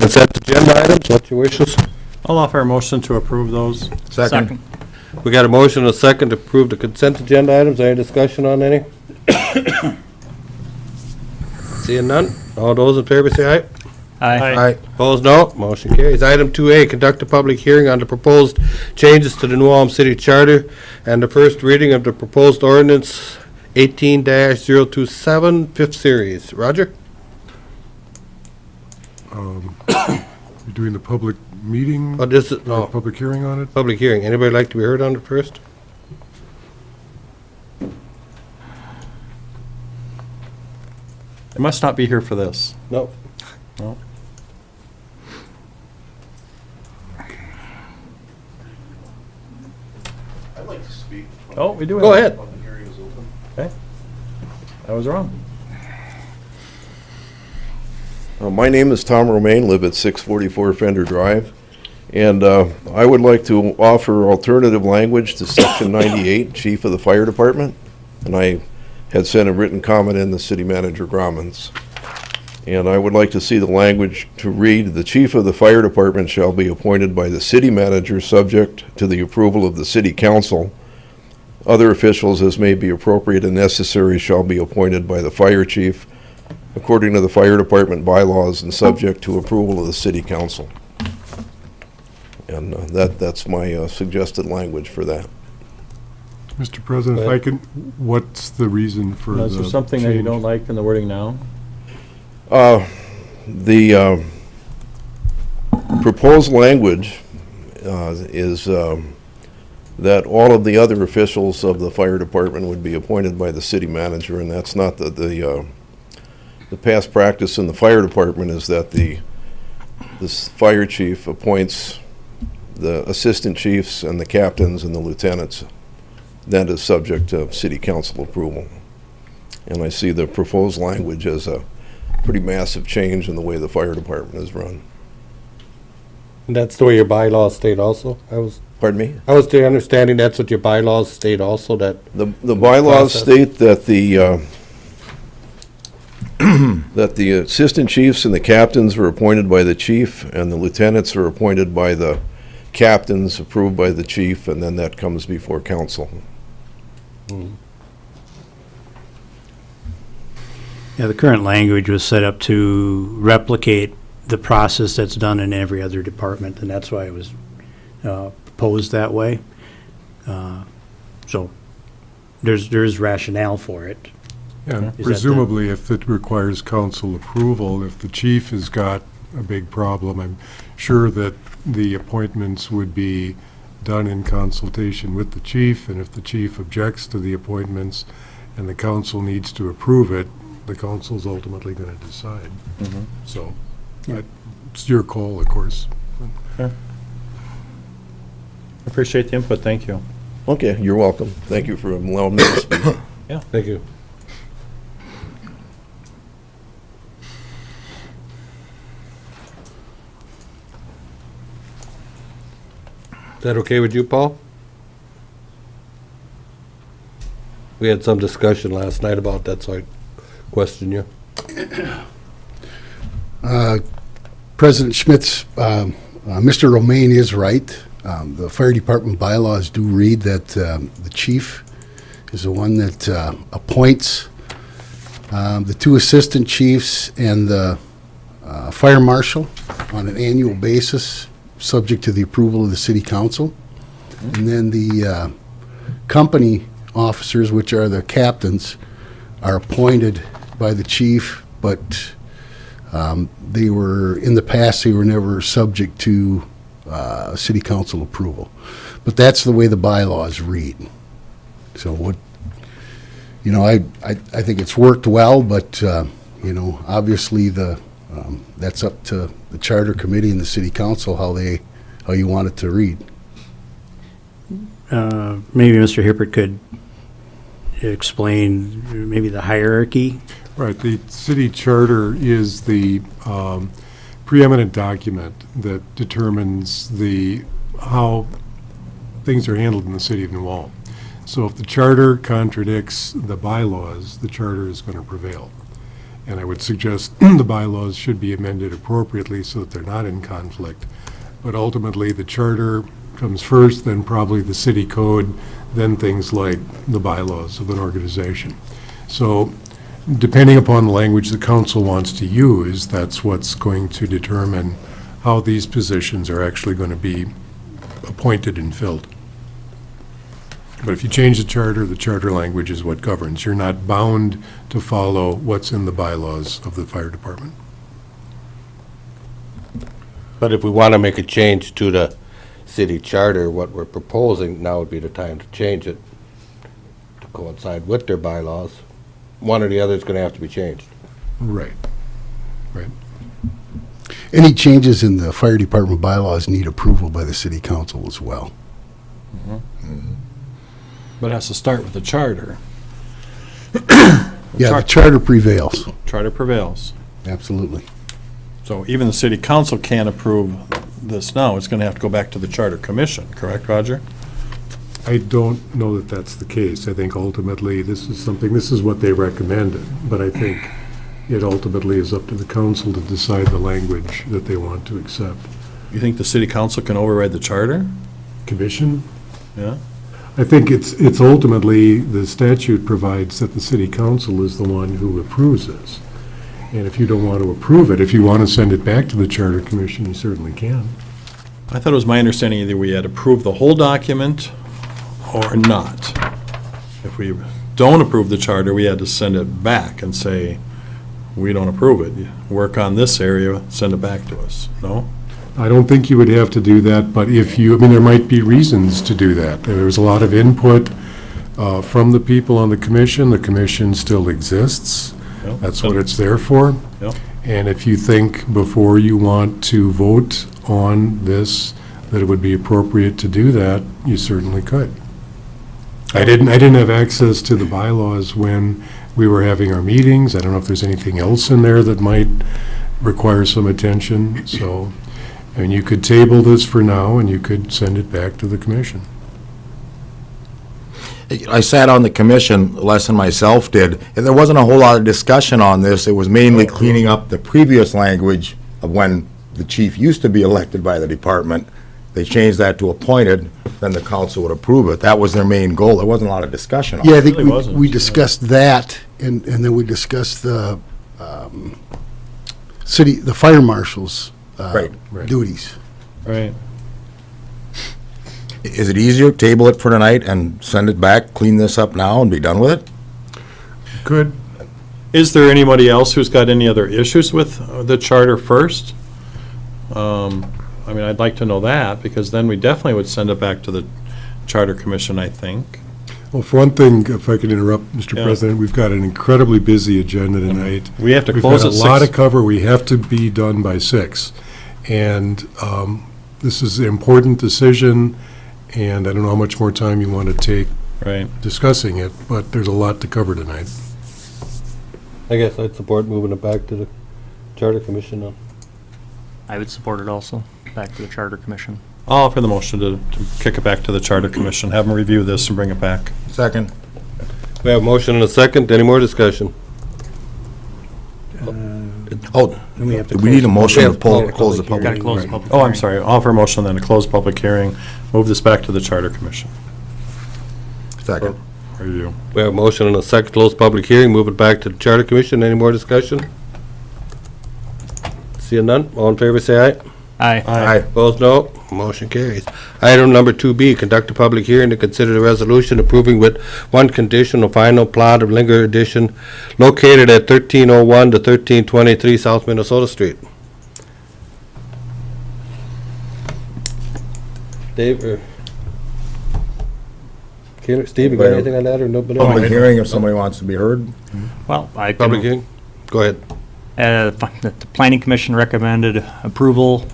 consent agenda items. What's your wishes? I'll offer a motion to approve those. Second. We got a motion and a second to approve the consent agenda items. Any discussion on any? Seeing none. All those in favor say aye. Aye. Opposed, no. Motion carries. Item 2A, conduct a public hearing on the proposed changes to the New Ulm City Charter and the first reading of the proposed ordinance 18-027, fifth series. Roger? You're doing the public meeting, Oh, this is, or public hearing on it? public hearing. Anybody like to be heard on it first? I must not be here for this. No. No. I'd like to speak. Oh, we do have. Go ahead. Public hearing is open. Okay. I was wrong. My name is Tom Romaine, live at 644 Fender Drive, and I would like to offer alternative language to Section 98, Chief of the Fire Department, and I had sent a written comment in to City Manager Gromans. And I would like to see the language to read, "The Chief of the Fire Department shall be appointed by the City Manager subject to the approval of the City Council. Other officials, as may be appropriate and necessary, shall be appointed by the Fire Chief according to the Fire Department bylaws and subject to approval of the City Council." And that's my suggested language for that. Mr. President, if I can, what's the reason for the Is there something that you change? don't like in the wording now? The proposed language is that all of the other officials of the fire department would be appointed by the city manager, and that's not the past practice in the fire department is that this fire chief appoints the assistant chiefs and the captains and the lieutenants. That is subject to city council approval. And I see the proposed language as a pretty massive change in the way the fire department is run. And that's the way your bylaws state also? Pardon me? I was the understanding that's what your bylaws state also, that, The bylaws Process. state that that the assistant chiefs and the captains are appointed by the chief, and the lieutenants are appointed by the captains, approved by the chief, and then that comes before council. Yeah, the current language was set up to replicate the process that's done in every other department, and that's why it was proposed that way. So there's rationale for it. And Is that presumably, if it requires council approval, if the chief has got a big problem, I'm sure that the appointments would be done in consultation with the chief, and if the chief objects to the appointments and the council needs to approve it, the council's ultimately going to decide. So, it's your call, of course. Appreciate the input, thank you. Okay, you're welcome. Thank you for allowing me to speak. thank you. Is that okay with you, Paul? We had some discussion last night about that, so I questioned you. President Schmitz, Mr. Romaine is right. The fire department bylaws do read that the chief is the one that appoints the two assistant chiefs and the fire marshal on an annual basis, subject to the approval of the city council. And then the company officers, which are the captains, are appointed by the chief, but they were, in the past, they were never subject to city council approval. But that's the way the bylaws read. So what, you know, I think it's worked well, but, you know, obviously that's up to the charter committee and the city council how you want it to read. Maybe Mr. Hippert could explain maybe the hierarchy. Right, the city charter is the preeminent document that determines how things are handled in the city of New Ulm. So if the charter contradicts the bylaws, the charter is going to prevail. And I would suggest the bylaws should be amended appropriately so that they're not in conflict. But ultimately, the charter comes first, then probably the city code, then things like the bylaws of an organization. So depending upon the language the council wants to use, that's what's going to determine how these positions are actually going to be appointed and filled. But if you change the charter language is what governs. You're not bound to follow what's in the bylaws of the fire department. But if we want to make a change to the city charter, what we're proposing, now would be the time to change it to coincide with their bylaws. One or the other is going to have to be changed. Right. Any changes in the fire department bylaws need approval by the city council as well. But it has to start with the charter. Yeah, the charter prevails, Charter prevails. absolutely. So even the city council can't approve this now. It's going to have to go back to the charter commission, correct, Roger? I don't know that that's the case. I think ultimately this is what they recommended, but I think it ultimately is up to the council to decide the language that they want to accept. You think the city council can override the charter? Commission? Yeah? I think it's ultimately, the statute provides that the city council is the one who approves this. And if you don't want to approve it, if you want to send it back to the charter commission, you certainly can. I thought it was my understanding either we had approved the whole document or not. If we don't approve the charter, we had to send it back and say, we don't approve it. Work on this area, send it back to us. No? I don't think you would have to do that, but there might be reasons to do that. There's a lot of input from the people on the commission. The commission still exists. Yep. That's what it's there for. Yep. And if you think before you want to vote on this, that it would be appropriate to do that, you certainly could. I didn't have access to the bylaws when we were having our meetings. I don't know if there's anything else in there that might require some attention. So, I mean, you could table this for now and you could send it back to the commission. I sat on the commission less than myself did, and there wasn't a whole lot of discussion on this. It was mainly cleaning up the previous language of when the chief used to be elected by the department. They changed that to appointed, then the council would approve it. That was their main goal. There wasn't a lot of discussion on it. Yeah, I think really wasn't. we discussed that, and then we discussed the the fire marshal's Right. duties. Right. Is it easier, table it for tonight and send it back, clean this up now and be done with it? Good. Is there anybody else who's got any other issues with the charter first? I mean, I'd like to know that, because then we definitely would send it back to the charter commission, I think. Well, for one thing, if I could interrupt, Mr. Yeah. President, we've got an incredibly busy agenda tonight. We have to We've close got at a lot 6. of cover. We have to be done by 6. And this is an important decision, and I don't know how much more time you want to take Right. discussing it, but there's a lot to cover tonight. I guess I'd support moving it back to the charter commission now. I would support it also, back to the Charter Commission. I'll offer the motion to kick it back to the charter commission, have them review this and bring it back. Second. We have a motion and a second. Any more discussion? Oh, We have to we need a motion to close close the public Got to public. close the public Oh, I'm hearing. sorry. I'll offer a motion then to close public hearing, move this back to the charter commission. Second. Review. We have a motion and a second, close public hearing, move it back to the charter commission. Any more discussion? Seeing none, all in favor say aye. Aye. Aye. Opposed, no. Motion carries. Item number 2B, conduct a public hearing to consider the resolution approving with one condition a final plot of Linger Edition located at 1301 to 1323 South Minnesota Street. Dave, or Steve, you got anything on that, or nobody? Public hearing if somebody wants to be heard. Well, I Public can, hearing? Go ahead. the Planning Commission recommended approval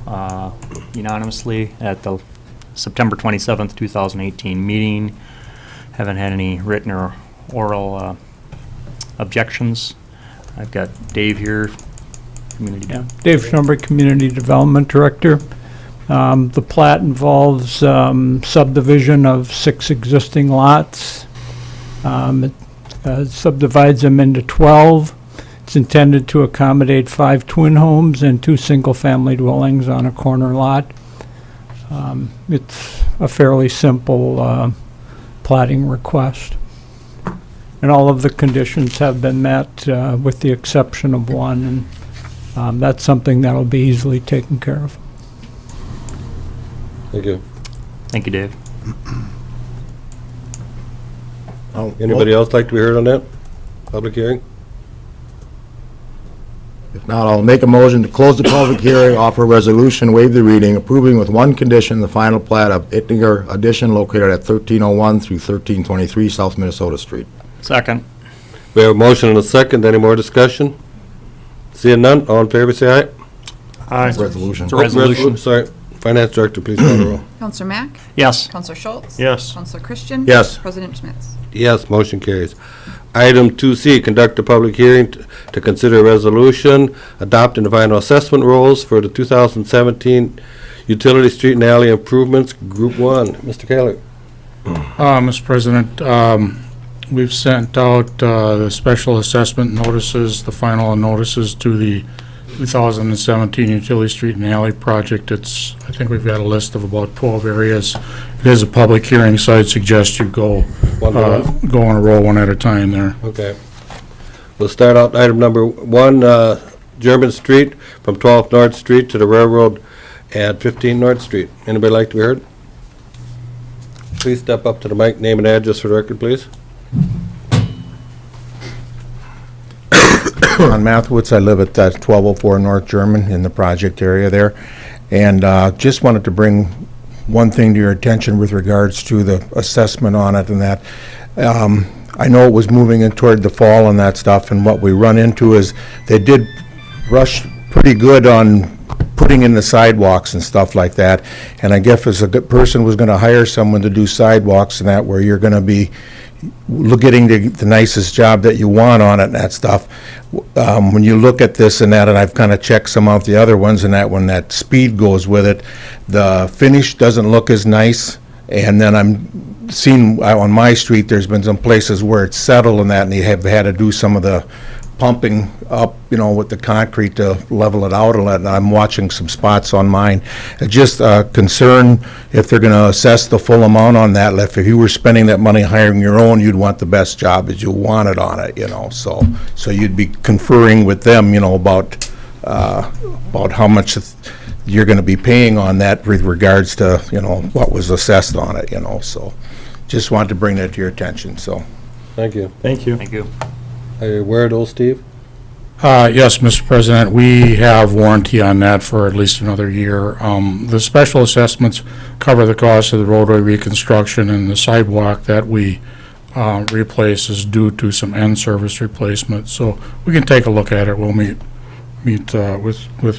unanimously at the September 27th, 2018 meeting. Haven't had any written or oral objections. I've got Dave here, Community Yeah, Dave Schomburg, Community Development Director. The plat involves subdivision of 6 existing lots. It subdivides them into 12. It's It's intended to accommodate 5 twin homes and 2 single-family dwellings on a corner lot. It's a fairly simple plating request. And all of the conditions have been met with the exception of one, and that's something that'll be easily taken care of. Thank you. Thank you, Dave. Anybody else like to be heard on that? Public hearing? If not, I'll make a motion to close the public hearing, offer a resolution, waive the reading, approving with one condition the final plat of Ittinger Addition located at 1301 through 1323 South Minnesota Street. Second. We have a motion and a second. Any more discussion? Seeing none, all in favor, say aye. Aye. Resolution. It's a resolution. Sorry, Finance Director, please call the roll. Counselor Mack? Yes. Counselor Schultz? Yes. Counselor Christian? Yes. President Schmitz? Yes, motion carries. Item 2C, conduct a public hearing to consider a resolution adopting the final assessment rules for the 2017 Utility Street and Alley Improvements, Group 1. Mr. Kaler. Mr. President, we've sent out the special assessment notices, the final notices to the 2017 Utility Street and Alley project. I think we've got a list of about 12 areas. It is a public hearing, so I'd suggest you go on a roll one at a time there. Okay. We'll start out item number 1, German Street from 12th North Street to the railroad at 15 North Street. Anybody like to be heard? Please step up to the mic, name and address for the record, please. Ron Mathewitz, I live at 1204 North German in the project area there, and just wanted to bring one thing to your attention with regards to the assessment on it and that. I know it was moving in toward the fall and that stuff, and what we run into is they did rush pretty good on putting in the sidewalks and stuff like that, and I guess as a good person was going to hire someone to do sidewalks and that, where you're going to be getting the nicest job that you want on it and that stuff. When you look at this and that, and I've kind of checked some of the other ones and that, when that speed goes with it, the finish doesn't look as nice. And then I'm seeing on my street, there's been some places where it's settled and that, and they have had to do some of the pumping up, with the concrete to level it out a lot, and I'm watching some spots on mine. Just concern if they're going to assess the full amount on that. If you were spending that money hiring your own, you'd want the best job as you wanted on it, So you'd be conferring with them, about how much you're going to be paying on that with regards to, what was assessed on it, So just wanted to bring that to your attention, so. Thank you. Thank you. Thank you. Are you aware of those, Steve? Yes, Mr. President, we have warranty on that for at least another year. The special assessments cover the cost of the roadway reconstruction, and the sidewalk that we replace is due to some end service replacement. So we can take a look at it. We'll meet with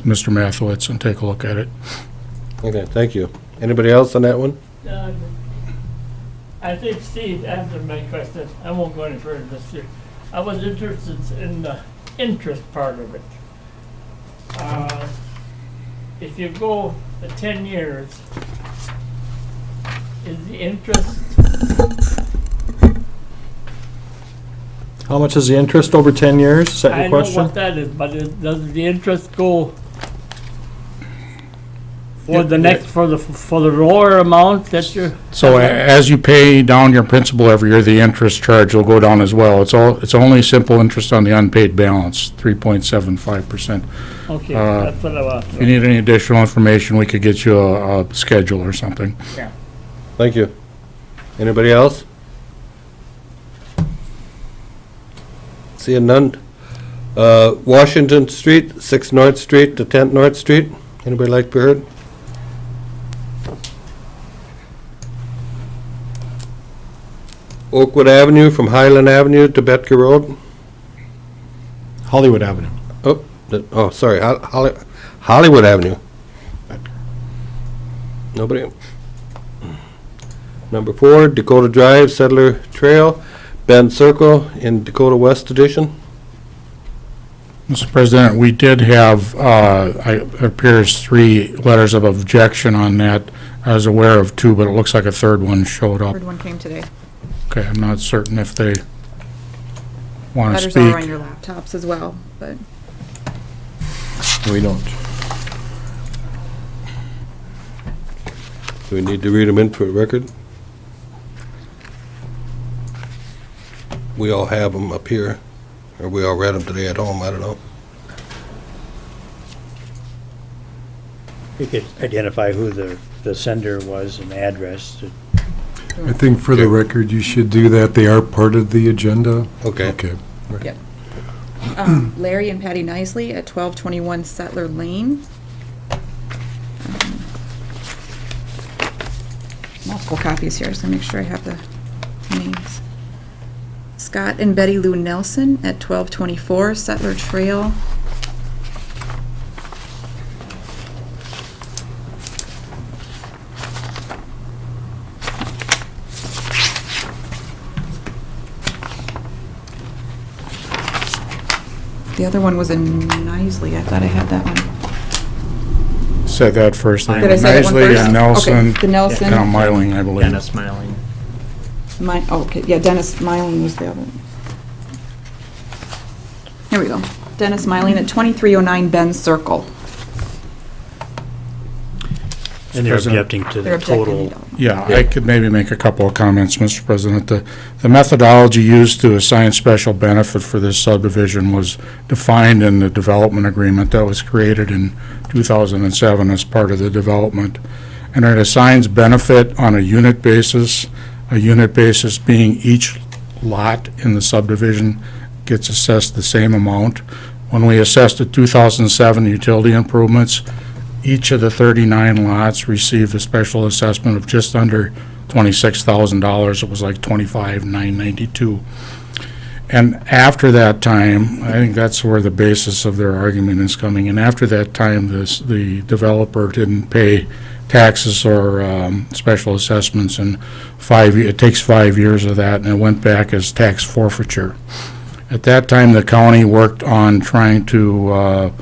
Mr. Mathewitz and take a look at it. Okay, thank you. Anybody else on that one? I think Steve answered my question. I won't go any further this year. I was interested in the interest part of it. If you go 10 years, is the interest, How much is the interest over 10 years? Is that I your know question? what that is, but does the interest go for the next, for the lower amount that you're? So as you pay down your principal every year, the interest charge will go down as well. It's only simple interest on the unpaid balance, 3.75%. Okay, that's what I was. If you need any additional information, we could get you a schedule or something. Thank you. Anybody else? Seeing none. Washington Street, 6th North Street to 10th North Street. Anybody like to be heard? Oakwood Avenue from Highland Avenue to Betker Road. Hollywood Avenue. Sorry, Hollywood Avenue. Nobody? Number 4, Dakota Drive, Settler Trail, Bend Circle in Dakota West Edition. Mr. President, we did have, it appears 3 letters of objection on that. I was aware of 2, but it looks like a third one showed up. Third one came today. Okay, I'm not certain if they want to Letters are on speak. your laptops as well, but We don't. Do we need to read them in for the record? We all have them up here, or we all read them today at home, I don't know. You could identify who the sender was and address. I think for the record, you should do that. They are part of the agenda. Okay. Okay. yep. Larry and Patty Nisley at 1221 Settler Lane. Multiple copies here, so make sure I have the names. Scott and Betty Lou Nelson at 1224 Settler Trail. The other one was in Nisley. I thought I had that one. Said that first. Did I say that one Nisley first? and Nelson. Okay, the Nelson. And Myling, I believe. Dennis Smiling. Okay, yeah, Dennis Smiling was the other one. Here we go. Dennis Smiling at 2309 Ben Circle. And they're President. objecting to They're the objecting total. to Yeah, I could maybe make a couple of comments, Mr. President. The methodology used to assign special benefit for this subdivision was defined in the development agreement that was created in 2007 as part of the development. And it assigns benefit on a unit basis being each lot in the subdivision gets assessed the same amount. When we assessed the 2007 utility improvements, each of the 39 lots received a special assessment of just under $26,000. It was like $25,992. And after that time, I think that's where the basis of their argument is coming. And after that time, the developer didn't pay taxes or special assessments in it takes 5 years of that, and it went back as tax forfeiture. At that time, the county worked on trying to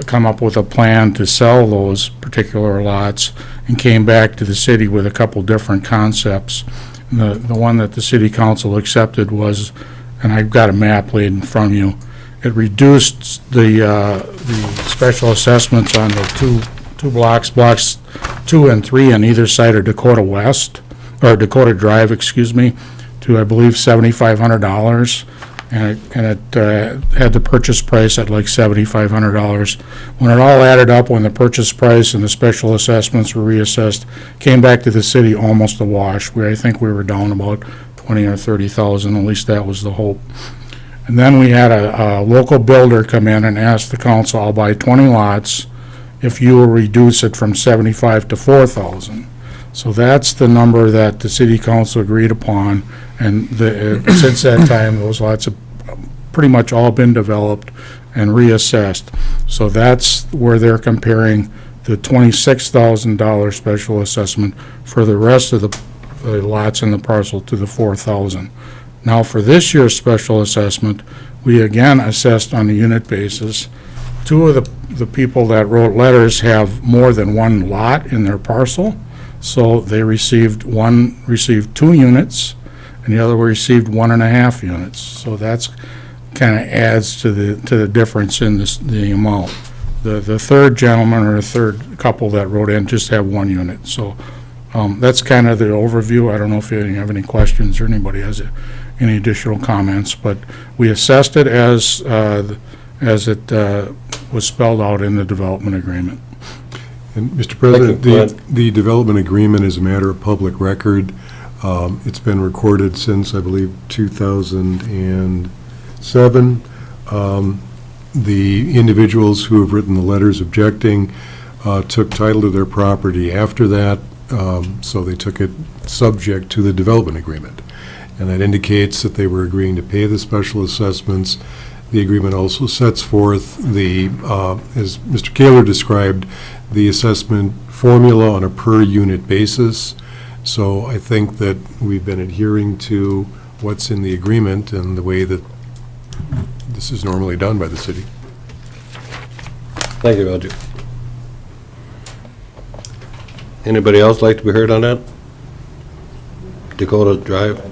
come up with a plan to sell those particular lots and came back to the city with a couple different concepts. And the one that the city council accepted was, and I've got a map laid in front of you, it reduced the special assessments on the two blocks 2 and 3 on either side of Dakota West, or Dakota Drive, excuse me, to I believe $7,500. And it had the purchase price at like $7,500. When it all added up, when the purchase price and the special assessments were reassessed, came back to the city almost a wash. I think we were down about 20 or 30,000, at least that was the hope. And then we had a local builder come in and ask the council, I'll buy 20 lots if you will reduce it from 75 to 4,000. So that's the number that the city council agreed upon, and since that time, those lots have pretty much all been developed and reassessed. So that's where they're comparing the $26,000 special assessment for the rest of the lots in the parcel to the 4,000. Now, for this year's special assessment, we again assessed on a unit basis. Two of the people that wrote letters have more than one lot in their parcel, so they received 2 units, and the other received 1.5 units. So that's kind of adds to the difference in the amount. The third gentleman or third couple that wrote in just have 1 unit. So that's kind of the overview. I don't know if you have any questions or anybody has any additional comments, but we assessed it as it was spelled out in the development agreement. And, Mr. President, the development agreement is a matter of public record. It's been recorded since, I believe, 2007. The individuals who have written the letters objecting took title to their property after that, so they took it subject to the development agreement. And that indicates that they were agreeing to pay the special assessments. The agreement also sets forth as Mr. Kaler described, the assessment formula on a per-unit basis. So I think that we've been adhering to what's in the agreement and the way that this is normally done by the city. Thank you, Roger. Anybody else like to be heard on that? Dakota Drive?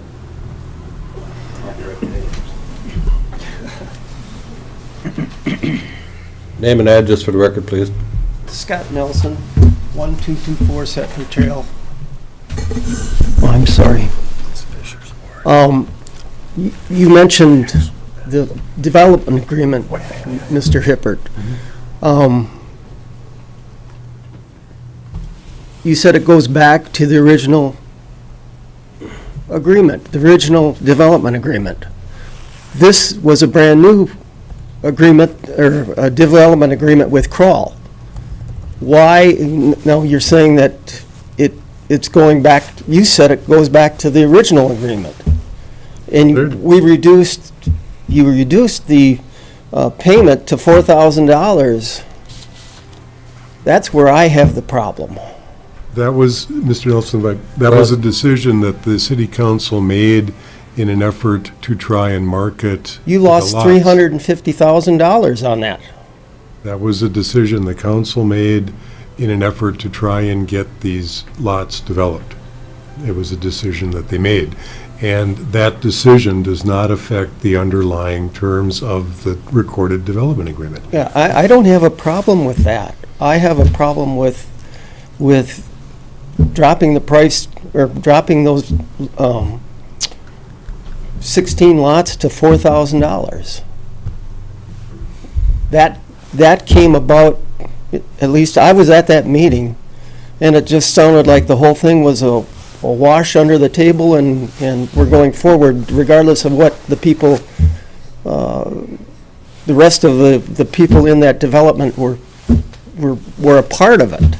Name and address for the record, please. Scott Nelson, 1224 Settler Trail. Oh, I'm sorry. You mentioned the development agreement, Mr. Hippert. You said it goes back to the original agreement, the original development agreement. This was a brand-new agreement, or a development agreement with Kroll. Why, no, you're saying that it's going back, you said it goes back to the original agreement. And you reduced the payment to $4,000. That's where I have the problem. That was, Mr. Nelson, that was a decision that the city council made in an effort to try and market You the lost lots. $350,000 on that. That was a decision the council made in an effort to try and get these lots developed. It was a decision that they made. And that decision does not affect the underlying terms of the recorded development agreement. Yeah, I don't have a problem with that. I have a problem with dropping the price, or dropping those 16 lots to $4,000. That came about, at least I was at that meeting, and it just sounded like the whole thing was a wash under the table, and we're going forward regardless of what the people, the rest of the people in that development were a part of it.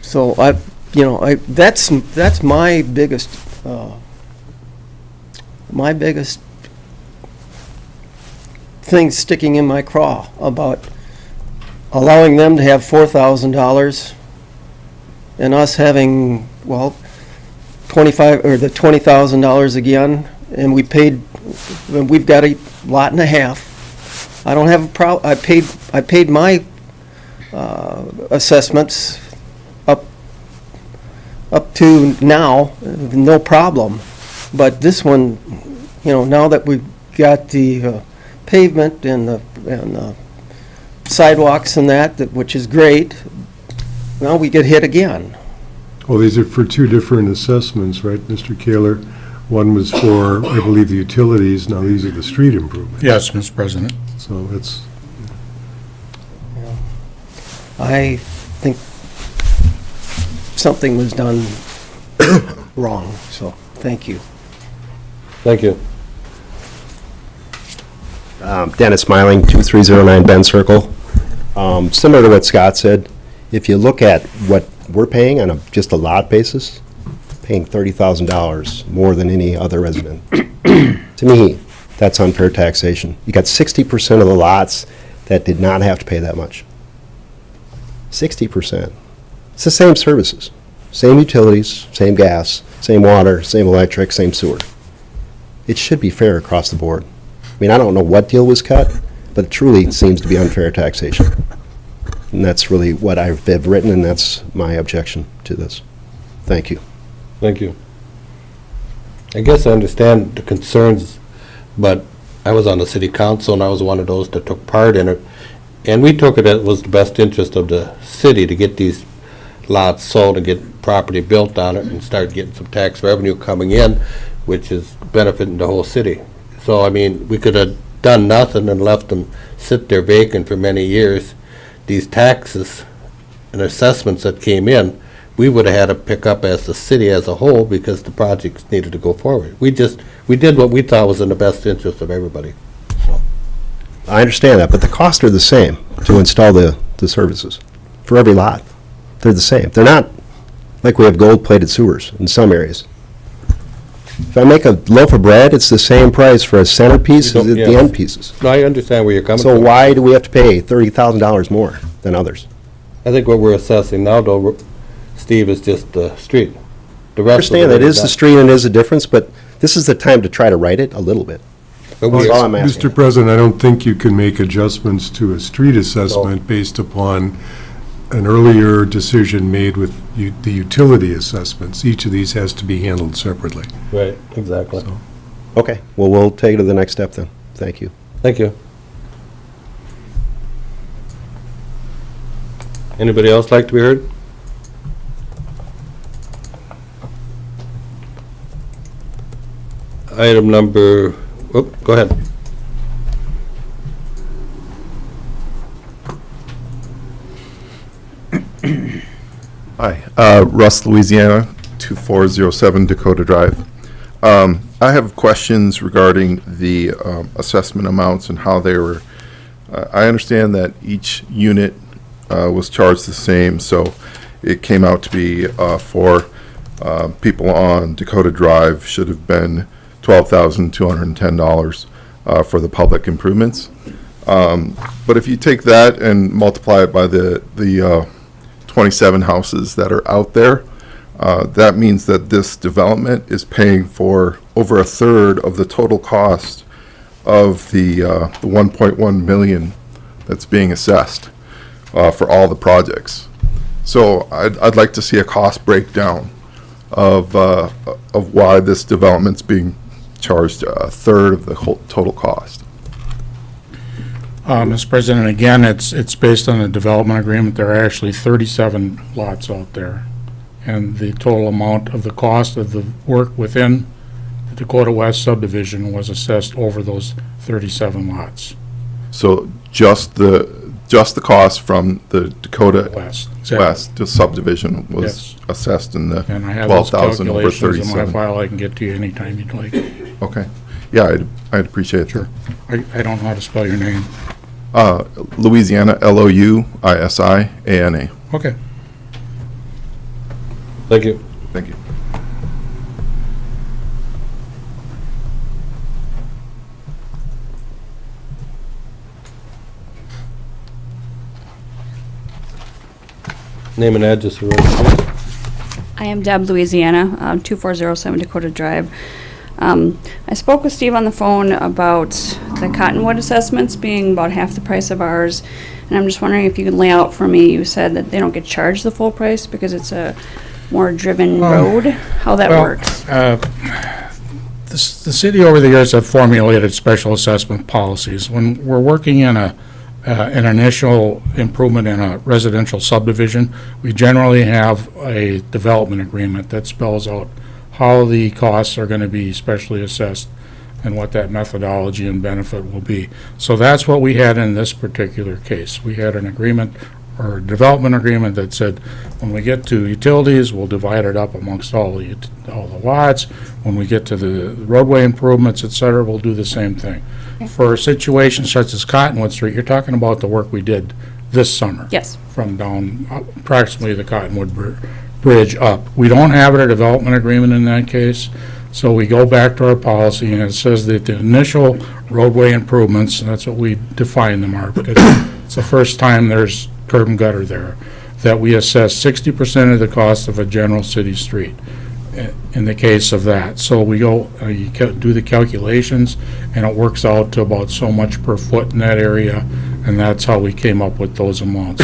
So that's my biggest thing sticking in my craw about allowing them to have $4,000 and us having, well, the $20,000 again, and we've got a lot and a half. I don't have a problem. I paid my assessments up to now, no problem. But this one, now that we've got the pavement and the sidewalks and that, which is great, now we get hit again. Well, these are for two different assessments, right, Mr. Kaler? One was for, I believe, the utilities, now these are the street improvements. Yes, Mr. President. So it's, I think something was done wrong, so thank you. Thank you. Dennis Smiling, 2309 Bend Circle. Similar to what Scott said, if you look at what we're paying on just a lot basis, paying $30,000 more than any other resident. To me, that's unfair taxation. You got 60% of the lots that did not have to pay that much. 60%. It's the same services, same utilities, same gas, same water, same electric, same sewer. It should be fair across the board. I mean, I don't know what deal was cut, but it truly seems to be unfair taxation. And that's really what I've written, and that's my objection to this. Thank you. Thank you. I guess I understand the concerns, but I was on the city council, and I was one of those that took part in it. And we took it as was the best interest of the city to get these lots sold and get property built on it and start getting some tax revenue coming in, which is benefiting the whole city. So, I mean, we could have done nothing and left them sit there vacant for many years. These taxes and assessments that came in, we would have had to pick up as the city as a whole because the projects needed to go forward. We did what we thought was in the best interest of everybody. I understand that, but the costs are the same to install the services for every lot. They're the same. They're not like we have gold-plated sewers in some areas. If I make a loaf of bread, it's the same price for a centerpiece as the end pieces. No, I understand where you're coming So from. why do we have to pay $30,000 more than others? I think what we're assessing now, though, Steve, is just the street. The I rest of understand it that is the street and is a difference, but this is the time to try to right it a little bit. But That's we- all I'm asking. Mr. President, I don't think you can make adjustments to a street assessment based upon an earlier decision made with the utility assessments. Each of these has to be handled separately. Right, exactly. Okay, well, we'll take it to the next step then. Thank you. Thank you. Anybody else like to be heard? Item number, go ahead. Hi, Russ, Louisiana, 2407 Dakota Drive. I have questions regarding the assessment amounts and how they were. I understand that each unit was charged the same, so it came out to be for people on Dakota Drive should have been $12,210 for the public improvements. But if you take that and multiply it by the 27 houses that are out there, that means that this development is paying for over a third of the total cost of the 1.1 million that's being assessed for all the projects. So I'd like to see a cost breakdown of why this development's being charged a third of the whole total cost. Mr. President, again, it's based on a development agreement. There are actually 37 lots out there. And the total amount of the cost of the work within the Dakota West subdivision was assessed over those 37 lots. So just the cost from the Dakota West. West the subdivision was Yes. assessed in the And I have those 12,000 over calculations in my 37. file I can get to you anytime you'd like. Okay. Yeah, I'd appreciate it. Sure. I don't know how to spell your name. Louisiana, Louisiana. Okay. Thank you. Thank you. Name and address, for record. I am Deb, Louisiana, 2407 Dakota Drive. I spoke with Steve on the phone about the Cottonwood assessments being about half the price of ours, and I'm just wondering if you could lay out for me, you said that they don't get charged the full price because it's a more driven road, how that works? The city over the years have formulated special assessment policies. When we're working in an initial improvement in a residential subdivision, we generally have a development agreement that spells out how the costs are going to be specially assessed and what that methodology and benefit will be. So that's what we had in this particular case. We had an agreement or a development agreement that said when we get to utilities, we'll divide it up amongst all the lots. When we get to the roadway improvements, et cetera, we'll do the same thing. For situations such as Cottonwood Street, you're talking about the work we did this summer. Yes. From down approximately the Cottonwood Bridge up. We don't have a development agreement in that case, so we go back to our policy and it says that the initial roadway improvements, and that's what we define them are, because it's the first time there's curb and gutter there, that we assess 60% of the cost of a general city street in the case of that. So we go, you do the calculations, and it works out to about so much per foot in that area, and that's how we came up with those amounts.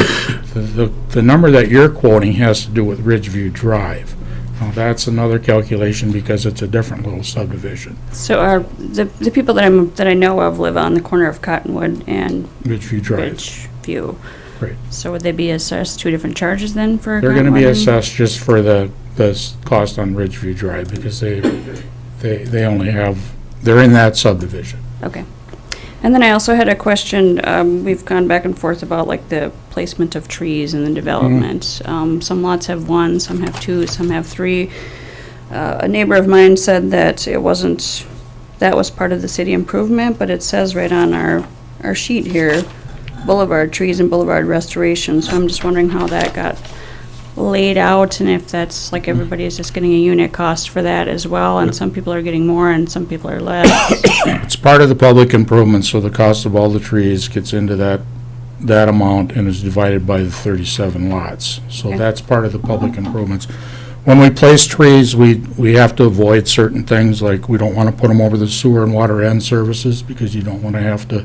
The number that you're quoting has to do with Ridgeview Drive. Now, that's another calculation because it's a different little subdivision. So are the people that I know of live on the corner of Cottonwood and Ridgeview Drive. Ridgeview. Right. So would they be assessed two different charges then for They're going to be Cottonwood and- assessed just for the cost on Ridgeview Drive because they only have, they're in that subdivision. Okay. And then I also had a question, we've gone back and forth about like the placement of trees in the development. Some lots have one, some have two, some have three. A neighbor of mine said that it wasn't, that was part of the city improvement, but it says right on our sheet here, boulevard trees and boulevard restoration, so I'm just wondering how that got laid out and if that's like everybody is just getting a unit cost for that as well, and some people are getting more and some people are less. It's part of the public improvement, so the cost of all the trees gets into that amount and is divided by the 37 lots. So Okay. that's part of the public improvements. When we place trees, we have to avoid certain things, like we don't want to put them over the sewer and water end services because you don't want to have to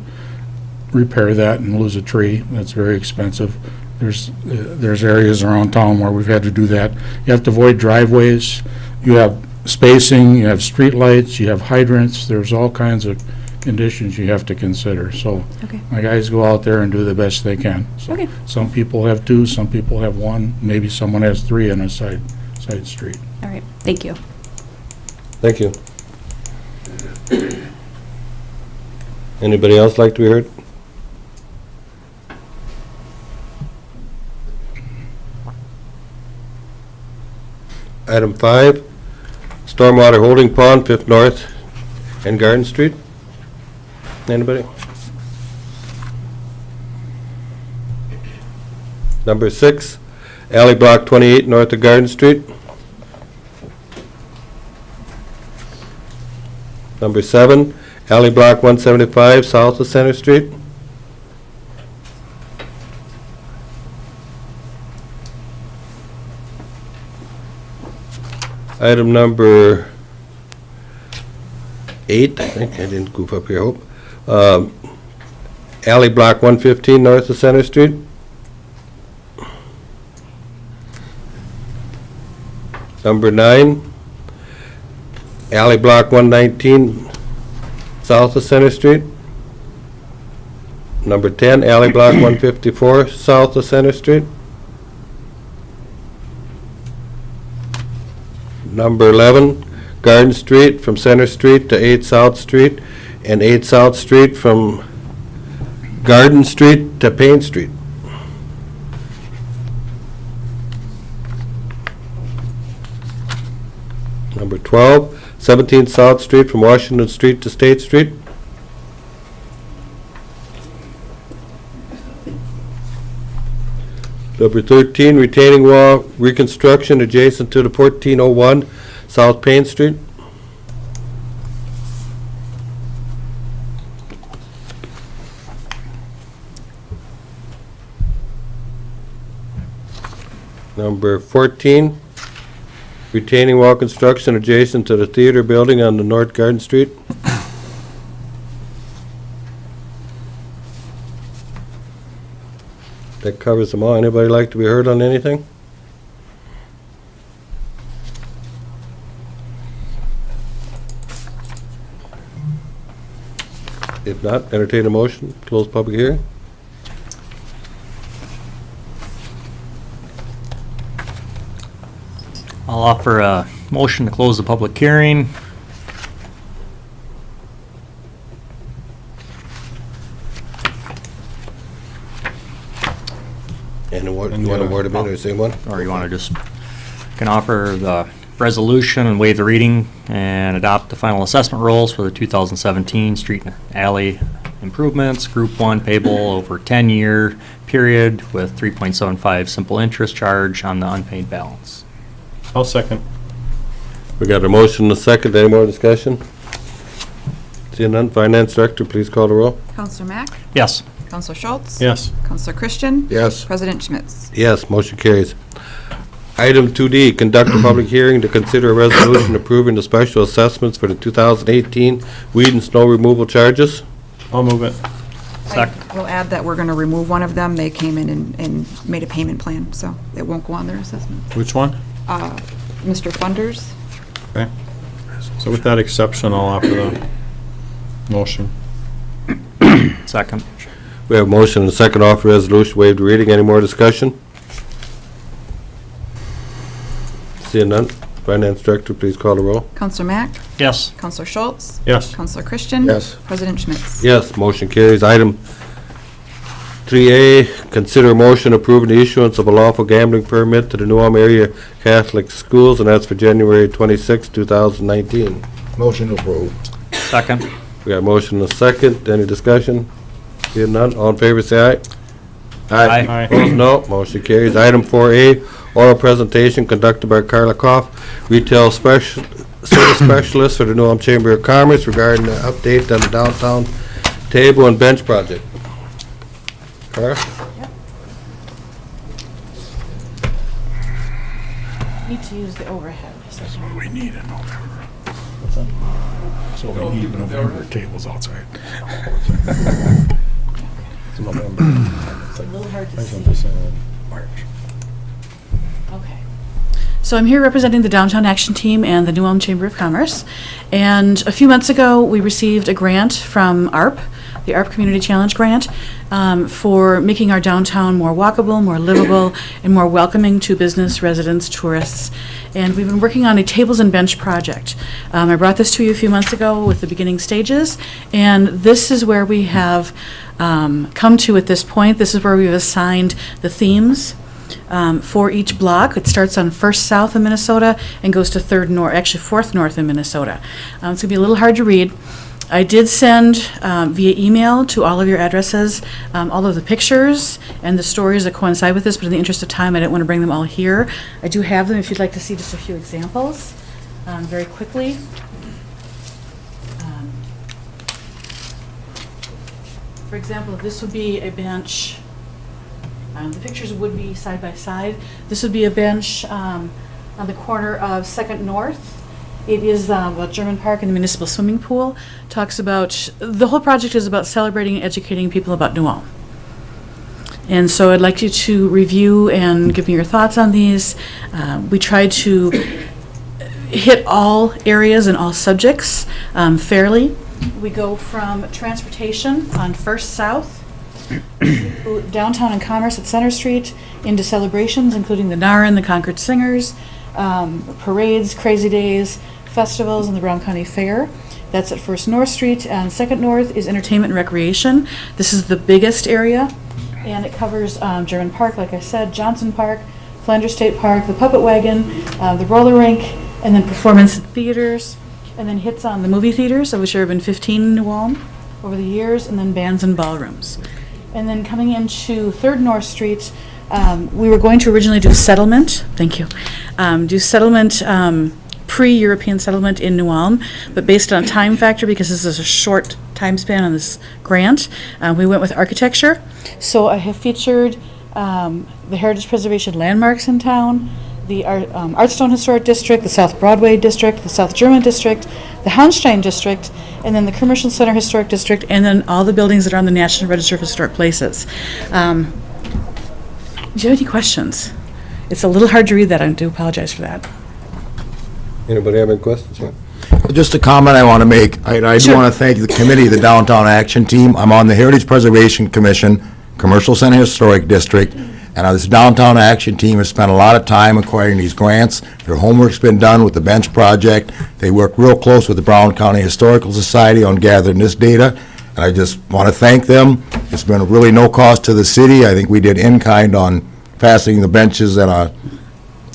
repair that and lose a tree. That's very expensive. There's areas around town where we've had to do that. You have to avoid driveways. You have spacing, you have street lights, you have hydrants. There's all kinds of conditions you have to consider. So Okay. my guys go out there and do the best they can. So Okay. some people have two, some people have one, maybe someone has three on a side street. All right, thank you. Thank you. Anybody else like to be heard? Item 5, stormwater holding pond, 5th North and Garden Street. Anybody? Number 6, alley block 28 north of Garden Street. Number 7, alley block 175 south of Center Street. Item number 8, I think I didn't goof up here, I hope. Alley block 115 north of Center Street. Number 9, alley block 119 south of Center Street. Number 10, alley block 154 south of Center Street. Number 11, Garden Street from Center Street to 8 South Street, and 8 South Street from Garden Street to Payne Street. Number 12, 17 South Street from Washington Street to State Street. Number 13, retaining wall reconstruction adjacent to the 1401 South Payne Street. Number 14, retaining wall construction adjacent to the theater building on the North Garden Street. That covers them all. Anybody like to be heard on anything? If not, entertain a motion, close public hearing. I'll offer a motion to close the public hearing. And award, you want to award a bid or the same one? Or you want to just, can offer the resolution and waive the reading and adopt the final assessment rules for the 2017 street and alley improvements, Group 1 payable over 10-year period with 3.75 simple interest charge on the unpaid balance. I'll second. We got a motion and a second. Any more discussion? Seeing none, Finance Director, please call the roll. Counselor Mack? Yes. Counselor Schultz? Yes. Counselor Christian? Yes. President Schmitz? Yes, motion carries. Item 2D, conduct a public hearing to consider a resolution approving the special assessments for the 2018 weed and snow removal charges. I'll move it. Second. We'll add that we're going to remove one of them. They came in and made a payment plan, so it won't go on their assessment. Which one? Mr. Funders? Okay. So with that exception, I'll offer the motion. Second. We have a motion and a second offer resolution, waived reading. Any more discussion? Seeing none, Finance Director, please call the roll. Counselor Mack? Yes. Counselor Schultz? Yes. Counselor Christian? Yes. President Schmitz? Yes, motion carries. Item 3A, consider a motion approving the issuance of a lawful gambling permit to the New Ulm Area Catholic Schools, and that's for January 26, 2019. Motion approved. Second. We got a motion and a second. Any discussion? Seeing none, all in favor, say aye. Aye. Opposed, no. Motion carries. Item 4A, oral presentation conducted by Carla Koff, retail service specialist for the New Ulm Chamber of Commerce regarding the update on the downtown table and bench project. Carla? Need to use the overhead. That's what we need in November. What's that? So we need November tables outside. It's November. It's a little hard to see. March. Okay. So I'm here representing the Downtown Action Team and the New Ulm Chamber of Commerce. And a few months ago, we received a grant from ARP, the ARP Community Challenge Grant, for making our downtown more walkable, more livable, and more welcoming to business, residents, tourists. And we've been working on a tables and bench project. I brought this to you a few months ago with the beginning stages, and this is where we have come to at this point. This is where we've assigned the themes for each block. It starts on 1st South in Minnesota and goes to 3rd North, actually 4th North in Minnesota. It's going to be a little hard to read. I did send via email to all of your addresses all of the pictures and the stories that coincide with this, but in the interest of time, I didn't want to bring them all here. I do have them if you'd like to see just a few examples very quickly. For example, this would be a bench. The pictures would be side by side. This would be a bench on the corner of 2nd North. It is about German Park and the municipal swimming pool. Talks about, the whole project is about celebrating and educating people about New Ulm. And so I'd like you to review and give me your thoughts on these. We tried to hit all areas and all subjects fairly. We go from transportation on 1st South, downtown and commerce at Center Street, into celebrations, including the NAR and the Concord Singers, parades, crazy days, festivals, and the Brown County Fair. That's at 1st North Street, and 2nd North is entertainment and recreation. This is the biggest area, and it covers German Park, like I said, Johnson Park, Flanders State Park, the Puppet Wagon, the roller rink, and then performance theaters, and then hits on the movie theaters, of which there have been 15 in New Ulm over the years, and then bands and ballrooms. And then coming into 3rd North Street, we were going to originally do settlement, thank you, do settlement, pre-European settlement in New Ulm, but based on time factor, because this is a short time span on this grant, we went with architecture. So I have featured the heritage preservation landmarks in town, the Artstone Historic District, the South Broadway District, the South German District, the Hounstein District, and then the Commercial Center Historic District, and then all the buildings that are on the National Register of Historic Places. Do you have any questions? It's a little hard to read that. I do apologize for that. Anybody have any questions? Yeah. Just a comment I want to make. I do want to thank the committee, the Downtown Action Team. I'm on the Heritage Preservation Commission, Commercial Center Historic District, and this Downtown Action Team has spent a lot of time acquiring these grants. Their homework's been done with the bench project. They work real close with the Brown County Historical Society on gathering this data, and I just want to thank them. It's been really no cost to the city. I think we did in-kind on fastening the benches and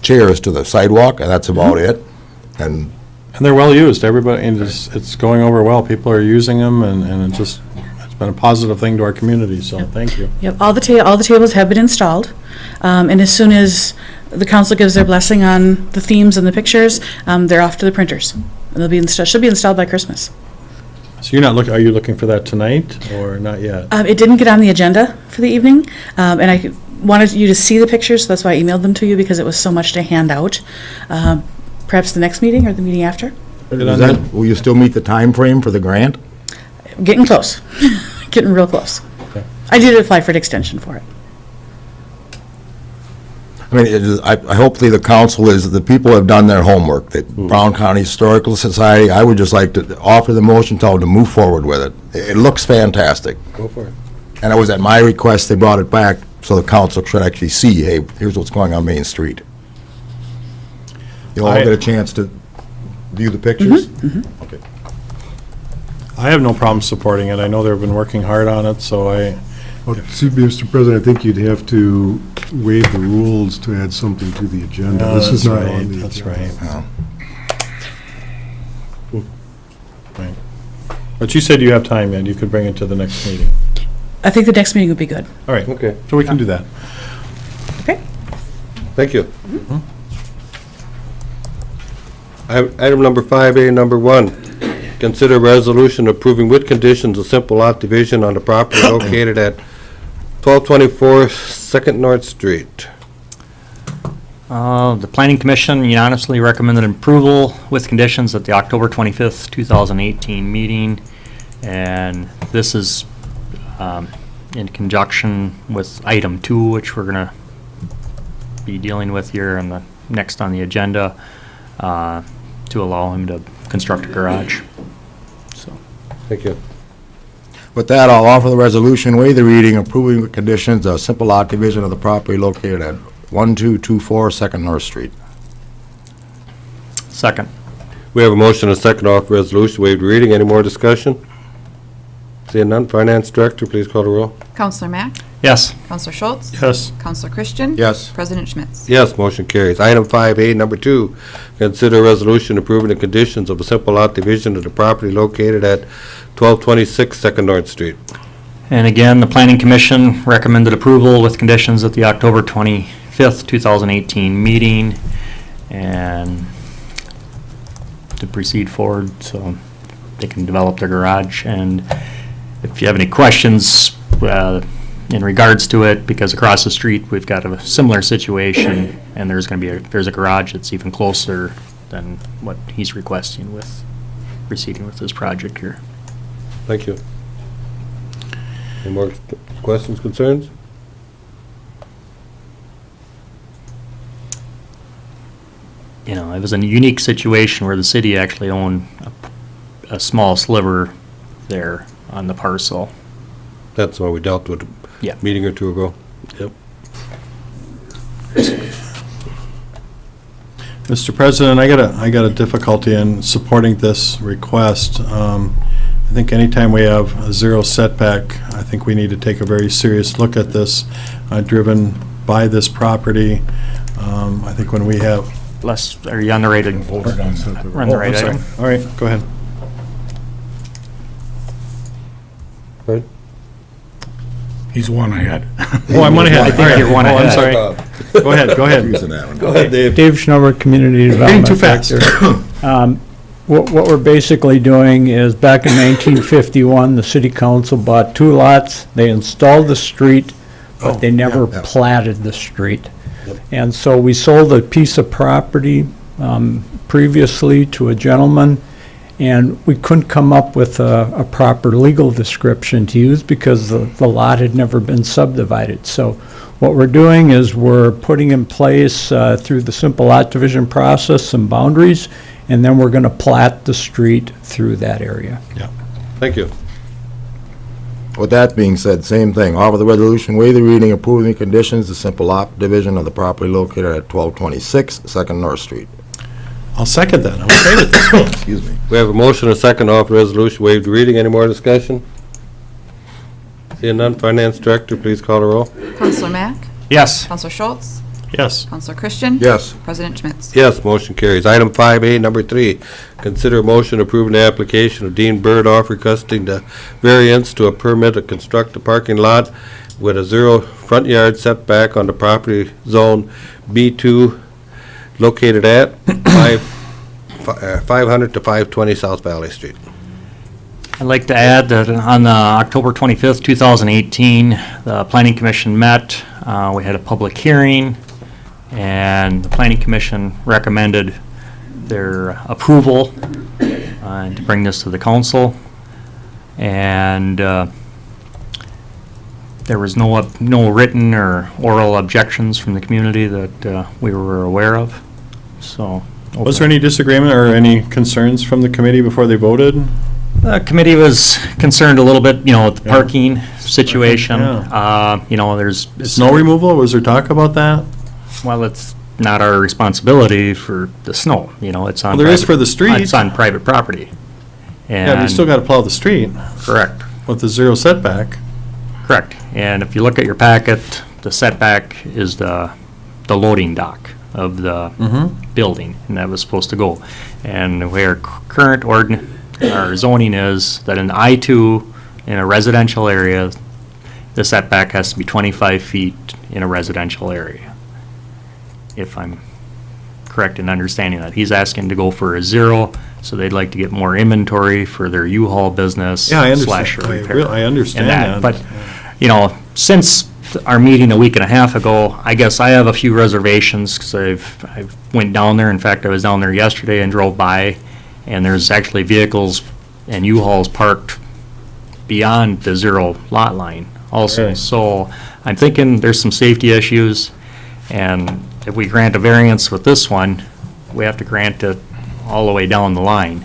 chairs to the sidewalk, and that's about it. And they're well used, everybody, and it's going over well. People are using them, and it's been a positive thing to our community, so thank you. Yep, all the tables have been installed, and as soon as the council gives their blessing on the themes and the pictures, they're off to the printers. And they'll be should be installed by Christmas. So are you looking for that tonight, or not yet? It didn't get on the agenda for the evening, and I wanted you to see the pictures, so that's why I emailed them to you, because it was so much to hand out. Perhaps the next meeting or the meeting after? Will you still meet the time frame for the grant? Getting close. Getting real close. Okay. I did apply for an extension for it. I mean, hopefully the council the people have done their homework, the Brown County Historical Society. I would just like to offer the motion, tell them to move forward with it. It looks fantastic. Go for it. And it was at my request, they brought it back so the council should actually see, hey, here's what's going on Main Street. You'll all get a chance to view the pictures? Okay. I have no problem supporting it. I know they've been working hard on it, so Well, see, Mr. President, I think you'd have to waive the rules to add something to the agenda. No, This is that's not right, on the that's agenda. right. But you said you have time, and you could bring it to the next meeting. I think the next meeting would be good. All right. Okay. So we can do that. Okay. Thank you. Item number 5A, number 1, consider resolution approving with conditions a simple lot division on the property located at 1224 2nd North Street. The Planning Commission unanimously recommended approval with conditions at the October 25th, 2018 meeting. And this is in conjunction with item 2, which we're going to be dealing with here in the next on the agenda to allow him to construct a garage. So, Thank you. With that, I'll offer the resolution, waive the reading, approving with conditions, a simple lot division of the property located at 1224 Second North Street. second. We have a motion and a second off resolution, waived reading. Any more discussion? Seeing none, Finance Director, please call the roll. Counselor Mack? Yes. Counselor Schultz? Yes. Counselor Christian? Yes. President Schmitz? Yes, motion carries. Item 5A, number 2, consider a resolution approving the conditions of a simple lot division of the property located at 1226 Second North Street. And again, the Planning Commission recommended approval with conditions at the October 25th, 2018 meeting, and to proceed forward so they can develop their garage. And if you have any questions in regards to it, because across the street we've got a similar situation, and there's going to be there's a garage that's even closer than what he's requesting with proceeding with this project here. Thank you. Any more questions, concerns? You know, it was a unique situation where the city actually owned a small sliver there on the parcel. That's what we dealt with Yeah. a meeting or two ago. Yep. Mr. President, I got a difficulty in supporting this request. I think anytime we have a zero setback, I think we need to take a very serious look at this. Driven by this property, I think when we have. Les, are you on the right? Run the right item. All right, go ahead. Right. He's one ahead. Oh, I'm one ahead. I think you're one Oh, I'm ahead. sorry. Go ahead, go ahead. Go ahead, Dave. Dave Schnubber, Community Development. Getting too fast. Director. What we're basically doing is, back in 1951, the city council bought 2 lots. They installed the street, but they never platted the street. And so we sold a piece of property previously to a gentleman, and we couldn't come up with a proper legal description to use because the lot had never been subdivided. So what we're doing is we're putting in place, through the simple lot division process, some boundaries, and then we're going to plat the street through that area. Thank you. With that being said, same thing. Offer the resolution, waive the reading, approving conditions, the simple lot division of the property located at 1226 Second North Street. I'll second that. I'm okay with this. Excuse me. We have a motion and a second off resolution, waived reading. Any more discussion? Seeing none, Finance Director, please call the roll. Counselor Mack? Yes. Counselor Schultz? Yes. Counselor Christian? Yes. President Schmitz? Yes, motion carries. Item 5A, number 3, consider a motion approving the application of Dean Burdoff requesting the variance to a permit to construct a parking lot with a 0 front yard setback on the property zone B2 located at 500 to 520 South Valley Street. I'd like to add that on October 25th, 2018, the Planning Commission met. We had a public hearing, and the Planning Commission recommended their approval to bring this to the council. And there was no written or oral objections from the community that we were aware of. So. Was there any disagreement or any concerns from the committee before they voted? The committee was concerned a little bit, with the parking situation. Yeah. There's. Snow removal, was there talk about that? Well, it's not our responsibility for the snow, it's on. Well, there is for the street. It's on private property. Yeah, but you And still gotta plow the street correct, with the 0 setback. correct. And if you look at your packet, the setback is the loading dock of the building, and that was supposed to go. And where current our zoning is that in I-2, in a residential area, the setback has to be 25 feet in a residential area. If I'm correct in understanding that. He's asking to go for a 0, so they'd like to get more inventory for their U-Haul business. Yeah, I slash understand. repair. I understand And that. But, since our meeting a week and a half ago, I guess I have a few reservations, because I've went down there. In fact, I was down there yesterday and drove by, and there's actually vehicles and U-Hauls parked beyond the 0 lot line also. Right. So I'm thinking there's some safety issues, and if we grant a variance with this one, we have to grant it all the way down the line.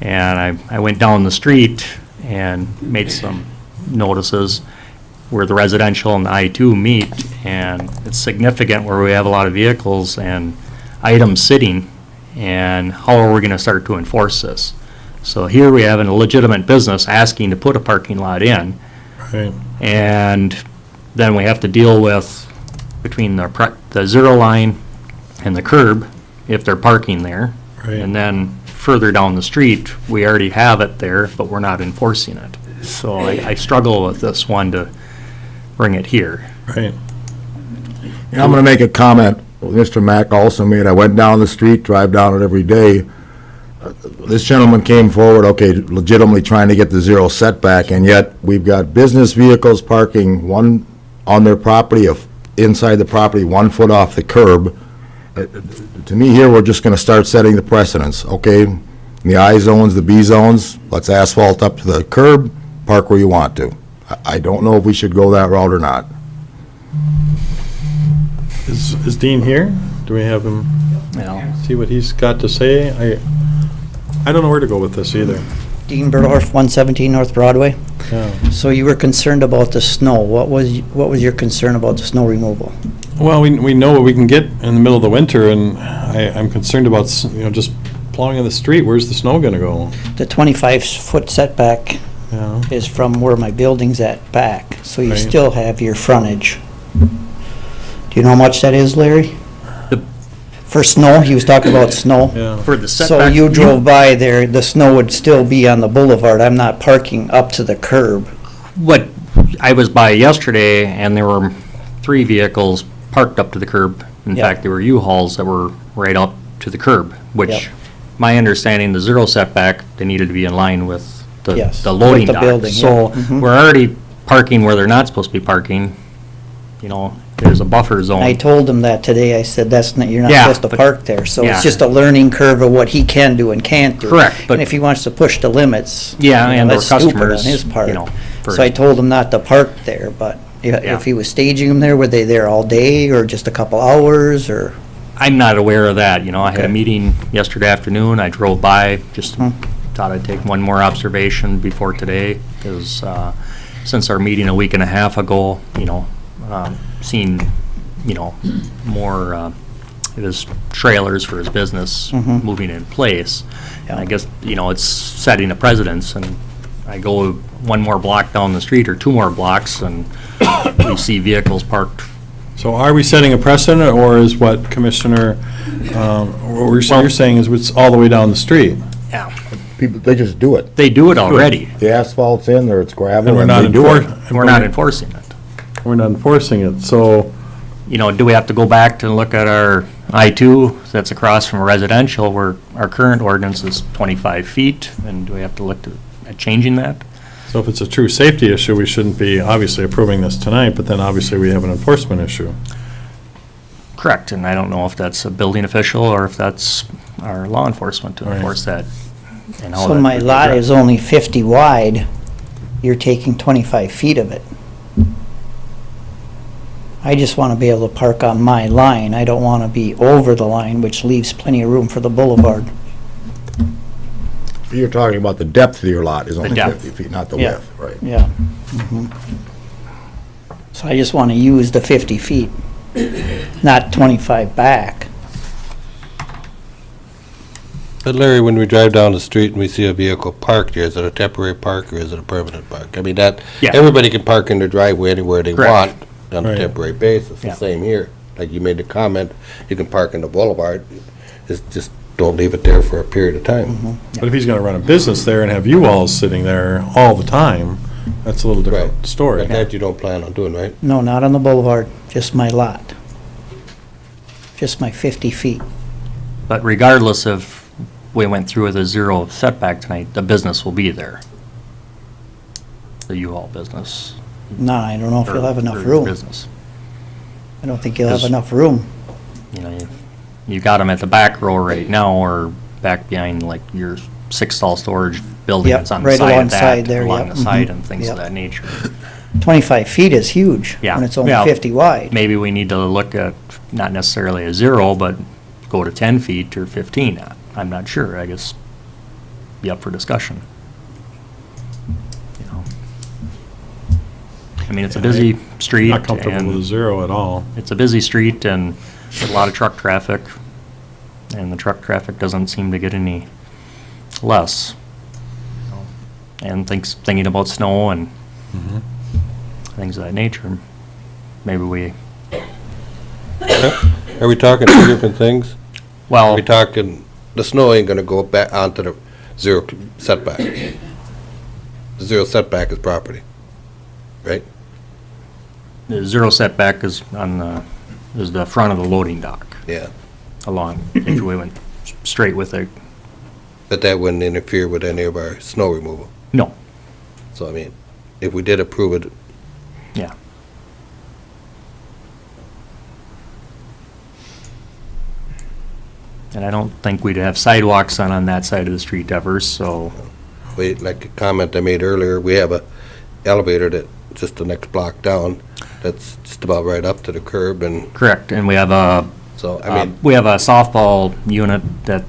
And I went down the street and made some notices where the residential and the I-2 meet, and it's significant where we have a lot of vehicles and items sitting, and how are we gonna start to enforce this? So here we have a legitimate business asking to put a parking lot in, Right. and then we have to deal with between the zero line and the curb, if they're parking there. Right. And then further down the street, we already have it there, but we're not enforcing it. So I struggle with this one to bring it here. Right. And I'm gonna make a comment, Mr. Mack also made. I went down the street, drive down it every day. This gentleman came forward, okay, legitimately trying to get the zero setback, and yet we've got business vehicles parking one on their property, inside the property, 1 foot off the curb. To me here, we're just gonna start setting the precedence, okay? In the I zones, the B zones, let's asphalt up to the curb, park where you want to. I don't know if we should go that route or not. Is Dean here? Do we have him? No. See what he's got to say? I don't know where to go with this either. Dean Berdorf, 117 North Broadway. Yeah. So you were concerned about the snow. What was your concern about the snow removal? Well, we know what we can get in the middle of the winter, and I'm concerned about, just plowing in the street. Where's the snow gonna go? The 25-foot setback Yeah. is from where my building's at back, so you Right. still have your frontage. Do you know how much that is, Larry? For snow, he was talking about snow. Yeah. For the So setback. you drove by there, the snow would still be on the boulevard. I'm not parking up to the curb. What, I was by yesterday, and there were 3 vehicles parked up to the curb. In Yep. fact, there were U-Hauls that were right up to the curb, Yep. which, my understanding, the zero setback, they needed to be in line with Yes, the loading with the dock. building, yeah. So, Mhm. we're already parking where they're not supposed to be parking. There's a buffer zone. I told him that today. I said, you're not Yeah, supposed to but- park there. So yeah. it's just a learning curve of what he can do and can't do. Correct, but- And if he wants to push the limits, Yeah, and our that's stupid on customers, his part. for- So I told him not to park there, but Yeah. if he was staging them there, were they there all day or just a couple hours or? I'm not aware of that, I had a Okay. meeting yesterday afternoon, I drove by, just Hmm. thought I'd take one more observation before today, because, since our meeting a week and a half ago, seen, more, his trailers for his business Mhm. moving in place. And Yeah. I guess, it's setting a precedence, and I go one more block down the street or 2 more blocks, and we see vehicles parked. So are we setting a precedent, or is what Commissioner, what you're saying is it's all the way down the street? Yeah. People, they just do it. They do it already. The asphalt's in there, it's gravel, And we're and not they do it. We're not enforcing it. We're not enforcing it, so, Do we have to go back to look at our I-2 that's across from residential where our current ordinance is 25 feet? And do we have to look at changing that? so if it's a true safety issue, we shouldn't be obviously approving this tonight, but then obviously we have an enforcement issue. Correct, and I don't know if that's a building official or if that's our law enforcement to Right. enforce that. And how So that my would be lot addressed. is only 50 wide. You're taking 25 feet of it. I just want to be able to park on my line. I don't want to be over the line, which leaves plenty of room for the boulevard. You're talking about the depth of your lot is only depth. 50 feet, not the Yeah. width, right? Yeah. Mhm. So I just want to use the 50 feet, not 25 back. But Larry, when we drive down the street and we see a vehicle parked here, is it a temporary park or is it a permanent park? I mean, Yeah. everybody can park in their driveway anywhere they Correct. want on a Right. temporary basis. The Yeah. same here. Like you made the comment, you can park in the boulevard, just don't leave it there for a period of time. But if he's gonna run a business there and have U-Hauls sitting there all the time, that's a little different Right. story. But that you don't plan on doing, right? No, not on the boulevard, just my lot. Just my 50 feet. But regardless if we went through with a zero setback tonight, the business will be there. The U-Haul business. No, I don't know if you'll have or enough your room. Business. I don't think you'll have Because- enough room. You got them at the back row right now, or back behind like your 6-stall storage building Yep, that's on the right side of alongside that, there, along yep, the side mhm, and things of yep. that nature. 25 feet is huge. Yeah. When it's only Yeah. 50 wide. Maybe we need to look at not necessarily a 0, but go to 10 feet or 15. I'm not sure, I guess, be up for discussion. You know. I mean, it's a busy street. Not comfortable and with a 0 at all. It's a busy street and there's a lot of truck traffic, and the truck traffic doesn't seem to get any less. And thinking about snow and things of that nature, maybe we, Are we talking two different things? well, Are we talking, the snow ain't gonna go back onto the 0 setback. The 0 setback is property, right? the 0 setback is is the front of the loading dock Yeah. along, if we went straight with it. But that wouldn't interfere with any of our snow removal. No, So, I mean, if we did approve it, yeah. And I don't think we'd have sidewalks on that side of the street ever, so, like a comment I made earlier, we have a elevator that, just the next block down, that's just about right up to the curb, and correct, and we have a so, I mean, we have a softball unit that,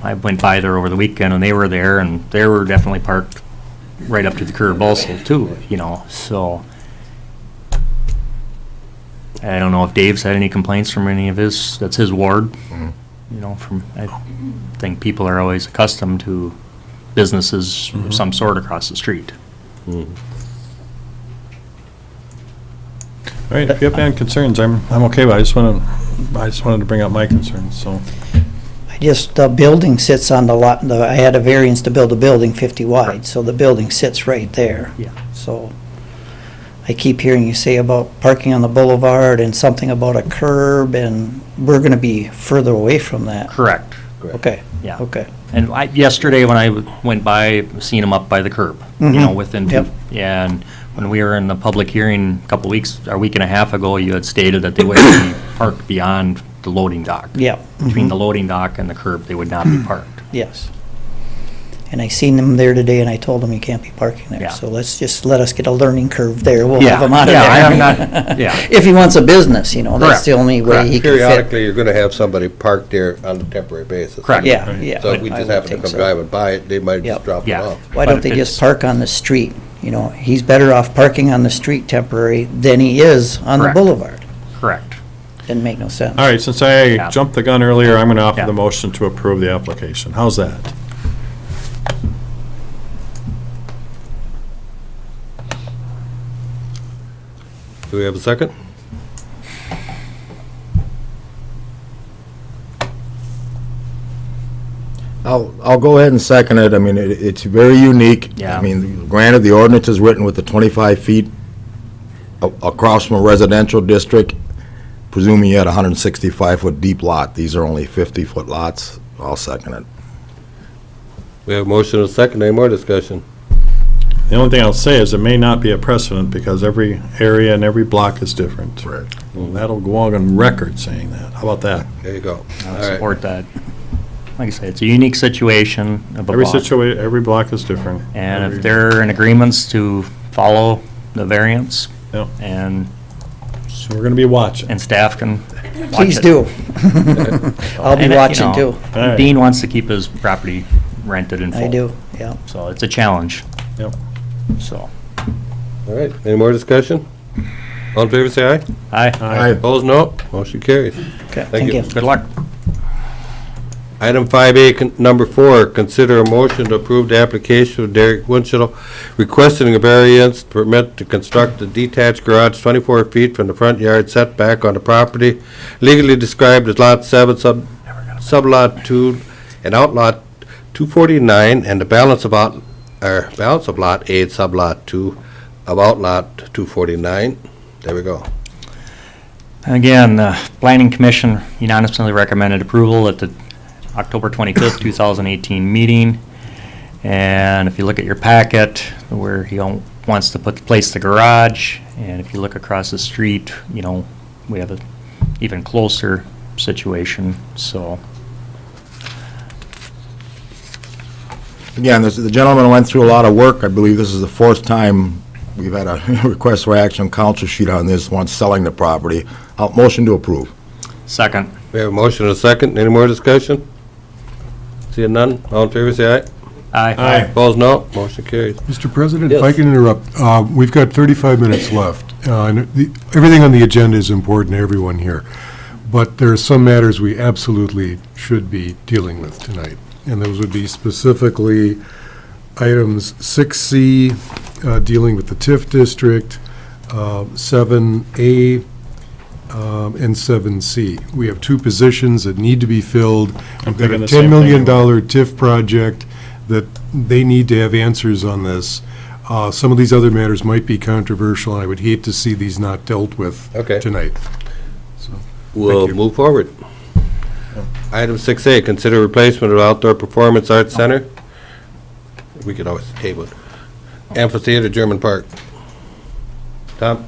I went by there over the weekend and they were there and they were definitely parked right up to the curb also too, so. I don't know if Dave's had any complaints from any of that's his ward. I think people are always accustomed to businesses of some sort across the street. All right, if you have any concerns, I'm okay, but I just wanted to bring up my concerns, so. The building sits on the lot, I had a variance to build a building 50 wide, so the building sits right there. Yeah. So I keep hearing you say about parking on the boulevard and something about a curb, and we're going to be further away from that. Correct. Okay. Yeah. Okay. And yesterday when I went by, seen them up by the curb, within Yep. yeah, and when we were in the public hearing a week and a half ago, you had stated that they wouldn't be parked beyond the loading dock. Yeah. Between the loading dock and the curb, they would not be parked. Yes. And I seen them there today, and I told them you can't be parking there. Yeah. So let us get a learning curve there. We'll Yeah, have him out of yeah, there. I am not- yeah. If he wants a business, that's Correct. the only way he can fit. periodically, you're gonna have somebody parked there on a temporary basis. Correct. Yeah, yeah. So if we I just would happen to think come so. driving by it, they might Yep. just drop it Yeah. off. Why But don't if they just it's- park on the street? He's better off parking on the street temporary than he is on the Correct. boulevard. Correct. Didn't make no sense. All right, since I Yeah. jumped the gun earlier, I'm going to offer Yeah. the motion to approve the application. How's that? Do we have a second? I'll go ahead and second it. I mean, it's very unique. Yeah. I mean, granted, the ordinance is written with the 25 feet across from a residential district, presuming you had a 165-foot deep lot. These are only 50-foot lots. I'll second it. We have a motion and a second, any more discussion? The only thing I'll say is it may not be a precedent because every area and every block is different. Right. Well, that'll go on record saying that. How about that? There you go. I All would right. support that. Like I say, it's a unique situation of a block. Every block is different. And Every- if they're in agreements to follow the variance, Yeah. and So we're going to be watching. and staff can watch Please it. do. I'll be And, watching too. All right. Dean wants to keep his property rented in full. I do, yeah. So it's a challenge, Yep. so. All right, any more discussion? All in favor, say aye. Aye. Aye. Opposed, no. Motion carries. Okay, Thank you. Good luck. Item 5A, number 4, consider a motion to approve the application of Derek Winchell requesting a variance permit to construct a detached garage 24 feet from the front yard setback on the property legally described as Lot 7, Sublot 2, and Outlot 249, and the balance of Lot 8, Sublot 2, of Outlot 249. There we go. Again, the Planning Commission unanimously recommended approval at the October 25th, 2018 meeting. And if you look at your packet, where he wants to place the garage, and if you look across the street, we have a even closer situation, so. Again, the gentleman went through a lot of work. I believe this is the fourth time we've had a request for action council sheet on this, one selling the property. Motion to approve. Second. We have a motion and a second. Any more discussion? Seeing none, all in favor, say aye. Aye. Opposed, no. Motion carries. Mr. President, if I Yes. can interrupt, we've got 35 minutes left. Everything on the agenda is important to everyone here, but there are some matters we absolutely should be dealing with tonight, and those would be specifically items 6C, dealing with the TIF district, 7A, and 7C. We have two positions that need to be filled. We've got a thinking the same $10 million thing. TIF project that they need to have answers on this. Some of these other matters might be controversial, and I would hate to see these not dealt with Okay. tonight. So, We'll you. move forward. Item 6A, consider replacement of outdoor performance arts center. We could always table it. Amphitheater, German Park. Tom?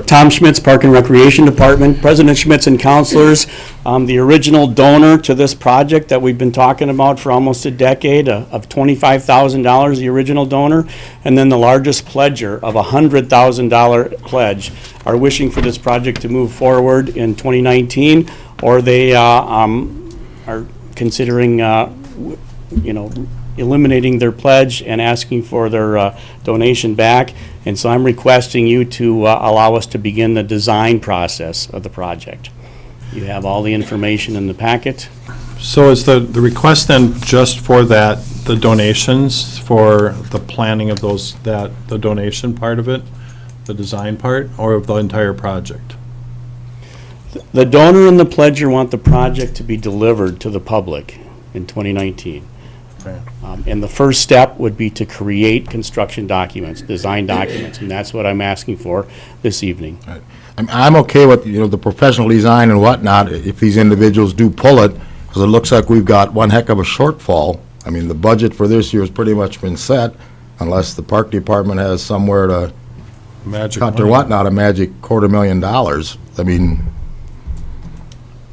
Tom Schmitz, Park and Recreation Department, President Schmitz and counselors, the original donor to this project that we've been talking about for almost a decade of $25,000, the original donor, and then the largest pledger of a $100,000 pledge are wishing for this project to move forward in 2019, or they are considering, eliminating their pledge and asking for their donation back. And so I'm requesting you to allow us to begin the design process of the project. You have all the information in the packet. So is the request then just for that, the donations, for the planning of those, the donation part of it, the design part, or of the entire project? The donor and the pledger want the project to be delivered to the public in 2019. Okay. And the first step would be to create construction documents, design documents, and that's what I'm asking for this evening. I'm okay with, the professional design and whatnot, if these individuals do pull it, because it looks like we've got one heck of a shortfall. I mean, the budget for this year has pretty much been set, unless the park department has somewhere to Magic cut their money. whatnot, a magic $250,000. I mean,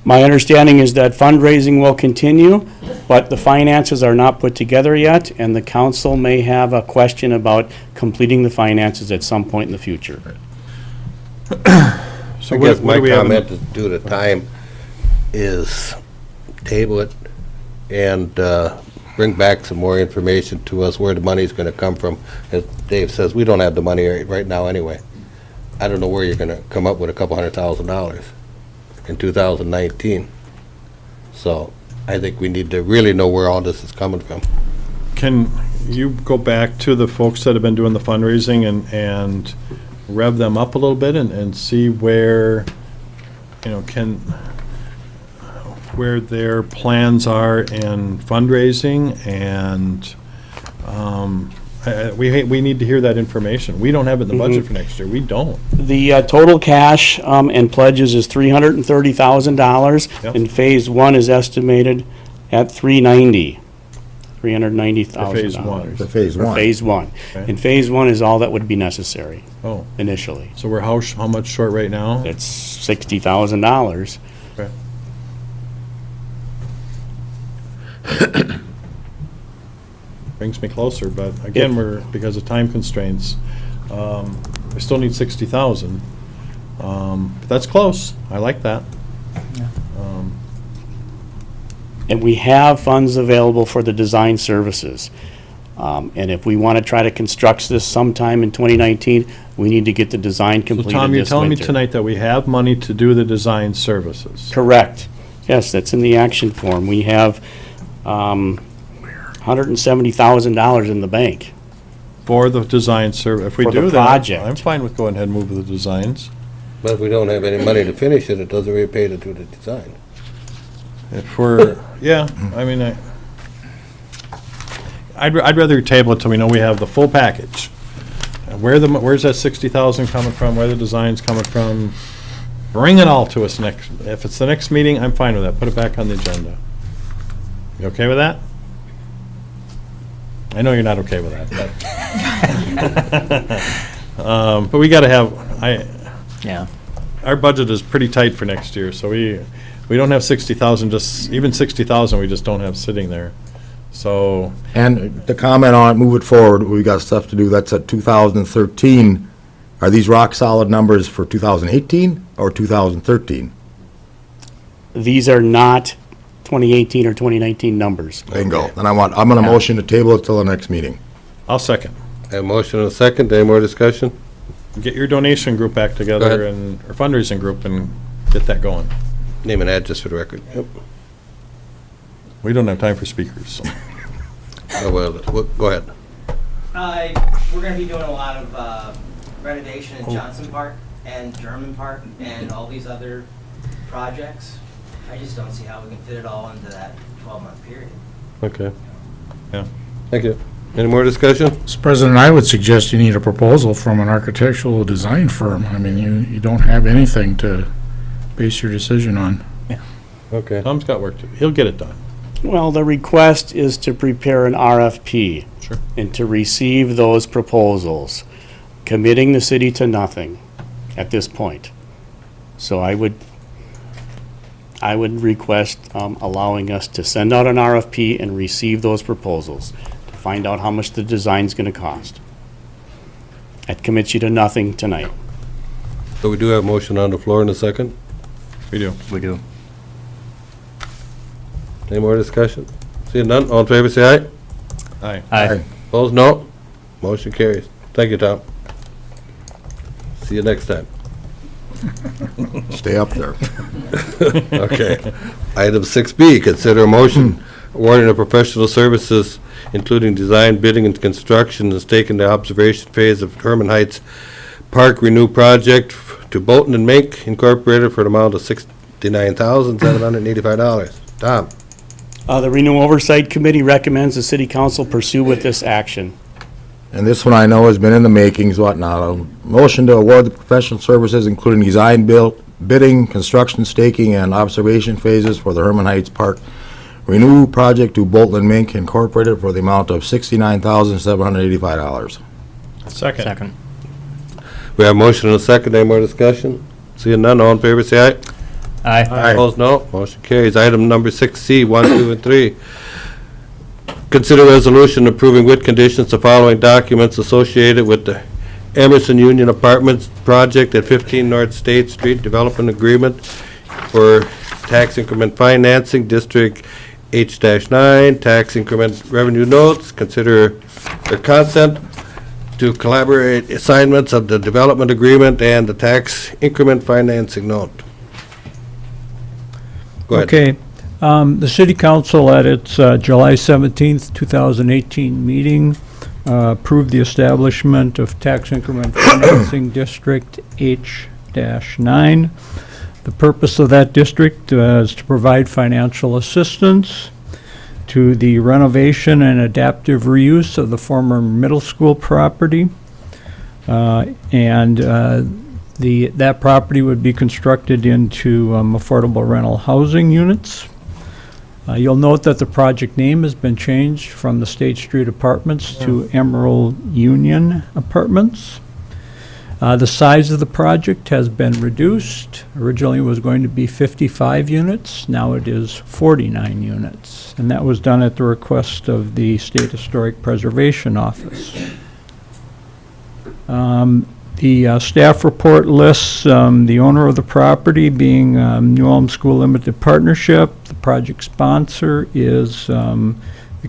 My understanding is that fundraising will continue, but the finances are not put together yet, and the council may have a question about completing the finances at some point in the future. So I guess what my do we have in comment is due to time is table it and bring back some more information to us where the money's gonna come from. As Dave says, we don't have the money right now anyway. I don't know where you're gonna come up with a couple $100,000 in 2019. So I think we need to really know where all this is coming from. Can you go back to the folks that have been doing the fundraising and rev them up a little bit and see where, where their plans are in fundraising, and we need to hear that information. We don't have it in the budget for next year. We don't. The total cash and pledges is $330,000, Yep. and Phase 1 is estimated at $390,000. Phase one. for phase For one. Phase 1. Okay. And Phase 1 is all that would be necessary Oh, initially. so we're how much short right now? It's $60,000. Okay. Brings me closer, but again, because of time constraints, we still need 60,000. But that's close. I like that. And we have funds available for the design services. And if we want to try to construct this sometime in 2019, we need to get the design So completed Tom, you're this telling me winter. tonight that we have money to do the design services? Correct. Yes, that's in the action form. We have $170,000 in the bank. For the design if we For the do that, project. I'm fine with going ahead and move the designs. But if we don't have any money to finish it, it doesn't really pay to do the design. If we're, yeah, I mean, I'd rather table it till we know we have the full package. Where's that 60,000 coming from, where the design's coming from? Bring it all to us next, if it's the next meeting, I'm fine with that, put it back on the agenda. You okay with that? I know you're not okay with that, but. But we gotta have, Yeah. our budget is pretty tight for next year, so we don't have 60,000, even 60,000 we just don't have sitting there. So, And to comment on it, move it forward, we got stuff to do, that's at 2013. Are these rock solid numbers for 2018 or 2013? These are not 2018 or 2019 numbers. Bingo. Then I'm gonna motion to table it till the next meeting. I'll second. A motion and a second. Any more discussion? Get your donation group back Go together ahead. and, or fundraising group and get that going. Name and address for the record. Yep. We don't have time for speakers, so. Oh, well, go ahead. We're gonna be doing a lot of renovation in Johnson Park and German Park and all these other projects. I just don't see how we can fit it all into that 12-month period. Okay. Yeah. Thank you. Any more discussion? Mr. President, I would suggest you need a proposal from an architectural design firm. I mean, you don't have anything to base your decision on. Okay. Tom's got work to do. He'll get it done. Well, the request is to prepare an RFP. Sure. And to receive those proposals, committing the city to nothing at this point. So I would request allowing us to send out an RFP and receive those proposals to find out how much the design's gonna cost. That commits you to nothing tonight. So we do have a motion on the floor in a second. We do. We do. Any more discussion? Seeing none, all in favor, say aye. Aye. Aye. Opposed, no. Motion carries. Thank you, Tom. See you next time. Stay up there. Okay. Item 6B, consider a motion awarding the professional services, including design, bidding, and construction, and staking the observation phase of Herman Heights Park Renew Project to Bolton and Mink Incorporated for an amount of $69,785. Tom? The Renew Oversight Committee recommends the city council pursue with this action. And this one I know has been in the makings, whatnot. A motion to award the professional services, including design, bidding, construction, staking, and observation phases for the Herman Heights Park Renew Project to Bolton and Mink Incorporated for the amount of $69,785. Second. Second. We have a motion and a second. Any more discussion? Seeing none, all in favor, say aye. Aye. Opposed, no. Motion carries. Item number 6C, 1, 2, and 3. Consider resolution approving with conditions the following documents associated with the Emerson Union Apartments project at 15 North State Street Development Agreement for tax increment financing, District H-9, tax increment revenue notes. Consider their consent to collaborate assignments of the development agreement and the tax increment financing note. Go ahead. Okay. The city council at its July 17th, 2018 meeting approved the establishment of tax increment financing district H-9. The purpose of that district is to provide financial assistance to the renovation and adaptive reuse of the former middle school property. That property would be constructed into affordable rental housing units. You'll note that the project name has been changed from the State Street Apartments to Emerald Union Apartments. The size of the project has been reduced. Originally it was going to be 55 units, now it is 49 units. And that was done at the request of the State Historic Preservation Office. The staff report lists the owner of the property being New Ulm School Limited Partnership. The project sponsor is the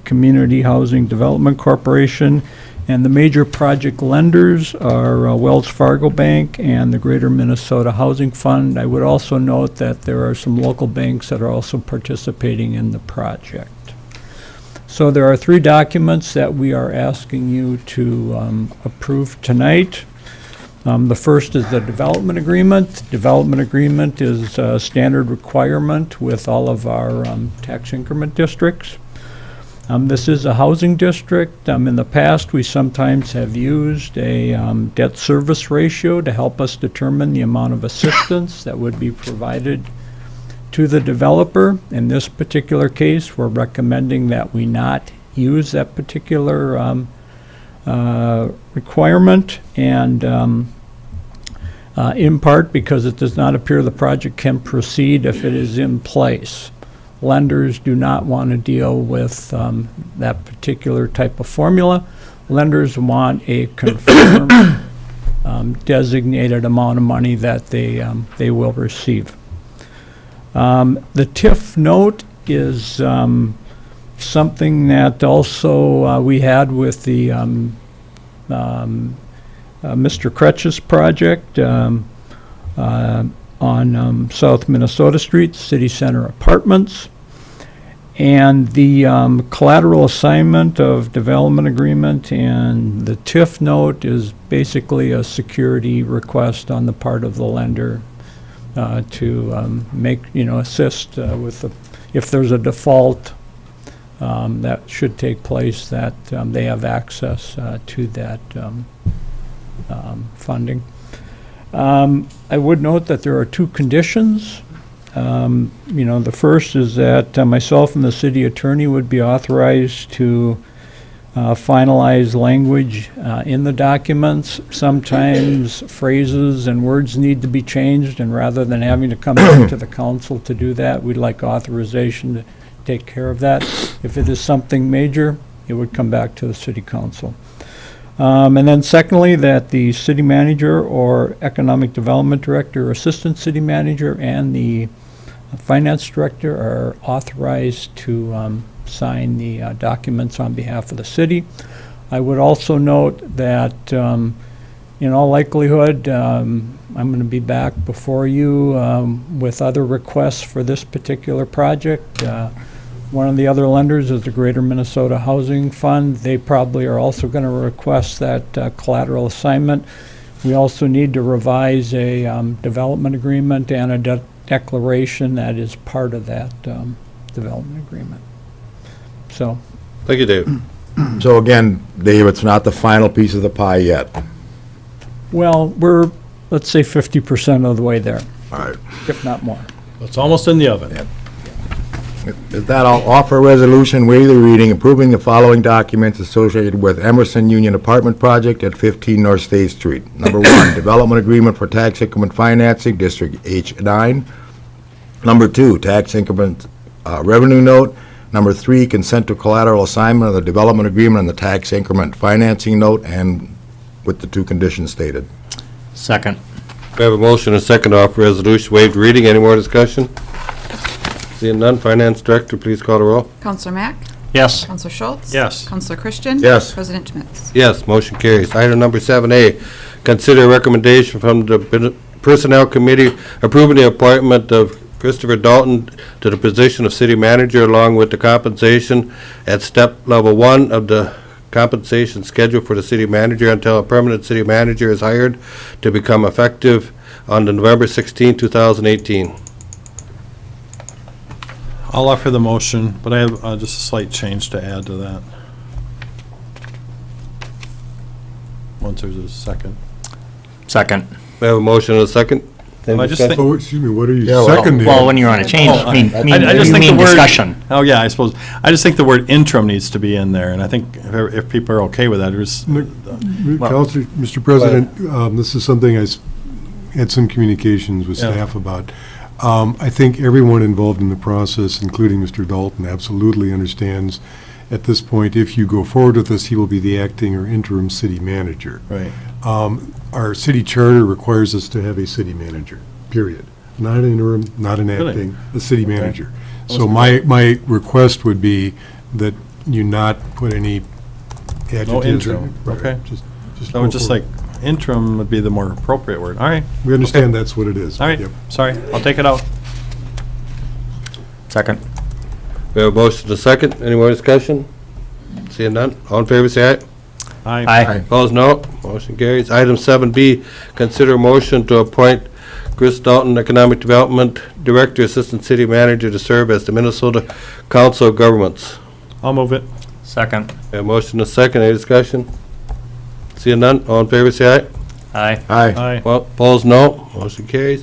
Community Housing Development Corporation. And the major project lenders are Wells Fargo Bank and the Greater Minnesota Housing Fund. I would also note that there are some local banks that are also participating in the project. So there are 3 documents that we are asking you to approve tonight. The first is the development agreement. Development agreement is a standard requirement with all of our tax increment districts. This is a housing district. In the past, we sometimes have used a debt service ratio to help us determine the amount of assistance that would be provided to the developer. In this particular case, we're recommending that we not use that particular requirement, and in part because it does not appear the project can proceed if it is in place. lenders do not want to deal with that particular type of formula. Lenders want a confirmed designated amount of money that they will receive. The TIF note is something that also we had with the Mr. Kretsch's project on South Minnesota Street, City Center Apartments. And the collateral assignment of development agreement and the TIF note is basically a security request on the part of the lender to make, assist with if there's a default that should take place, that they have access to that funding. I would note that there are two conditions. The first is that myself and the city attorney would be authorized to finalize language in the documents. Sometimes phrases and words need to be changed, and rather than having to come back to the council to do that, we'd like authorization to take care of that. If it is something major, it would come back to the city council. And then secondly, that the city manager or economic development director or assistant city manager and the finance director are authorized to sign the documents on behalf of the city. I would also note that in all likelihood, I'm going to be back before you with other requests for this particular project. One of the other lenders is the Greater Minnesota Housing Fund. They probably are also going to request that collateral assignment. We also need to revise a development agreement and a declaration that is part of that development agreement. So. Thank you, Dave. So again, Dave, it's not the final piece of the pie yet. Well, we're, let's say 50% of the way there. All right. If not more. It's almost in the oven. With that, I'll offer a resolution, waive the reading, approving the following documents associated with Emerson Union Apartment Project at 15 North State Street. Number 1, development agreement for tax increment financing, District H9. Number 2, tax increment revenue note. Number 3, consent to collateral assignment of the development agreement and the tax increment financing note, and with the 2 conditions stated. Second. We have a motion and a second to offer resolution waived reading. Any more discussion? Seeing none, Finance Director, please call the roll. Counselor Mack? Yes. Counselor Schultz? Yes. Counselor Christian? Yes. President Schmitz? Yes, motion carries. Item number 7A, consider a recommendation from the Personnel Committee approving the appointment of Christopher Dalton to the position of City Manager along with the compensation at step level 1 of the compensation schedule for the City Manager until a permanent City Manager is hired to become effective on November 16, 2018. I'll offer the motion, but I have just a slight change to add to that. Once there's a second. Second. We have a motion and a second. I just think, Oh, excuse me, what are you Yeah, well- seconding? Well, when you're on a change, Oh, I just you think mean the word- discussion. oh, yeah, I suppose. I just think the word interim needs to be in there, and I think if people are okay with that, there's, Counselor, Mr. President, this is something had some communications with Yeah. staff about. I think everyone involved in the process, including Mr. Dalton, absolutely understands at this point, if you go forward with this, he will be the acting or interim city manager. right. Our city charter requires us to have a city manager, period. Not an interim, not an Really? acting, a city manager. That So was my request would be that you not put any adjectives. No interim, in- right, okay. Just So go it's just forward. like interim would be the more appropriate word. All right, We understand that's what it is. all right, Yep. sorry, I'll take it out. Second. We have a motion and a second. Any more discussion? Seeing none, all in favor, say aye. Aye. Opposed, no. Motion carries. Item 7B, consider a motion to appoint Chris Dalton, Economic Development Director, Assistant City Manager, to serve as the Minnesota Council of Governments. I'll move it. Second. We have a motion and a second. Any discussion? Seeing none, all in favor, say aye. Aye. Aye. Aye. Well, opposed, no. Motion carries.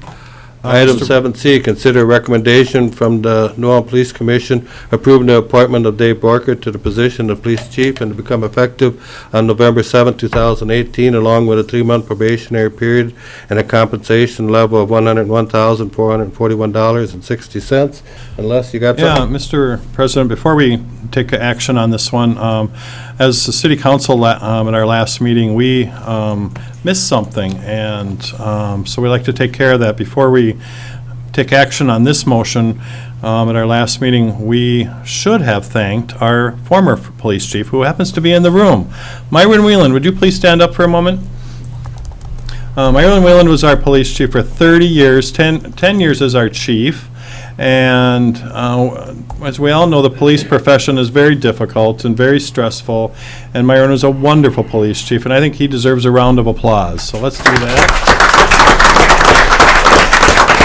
Item Mr. 7C, consider recommendation from the New Ulm Police Commission approving the appointment of Dave Borker to the position of police chief and to become effective on November 7, 2018, along with a 3-month probationary period and a compensation level of $101,441.60. Unless you got Yeah, something? Mr. President, before we take action on this one, as the city council at our last meeting, we missed something, and so we'd like to take care of that. Before we take action on this motion, at our last meeting, we should have thanked our former police chief, who happens to be in the room. Myron Whelan, would you please stand up for a moment? Myron Whelan was our police chief for 30 years, 10 years as our chief. And as we all know, the police profession is very difficult and very stressful, and Myron was a wonderful police chief, and I think he deserves a round of applause. So let's do that.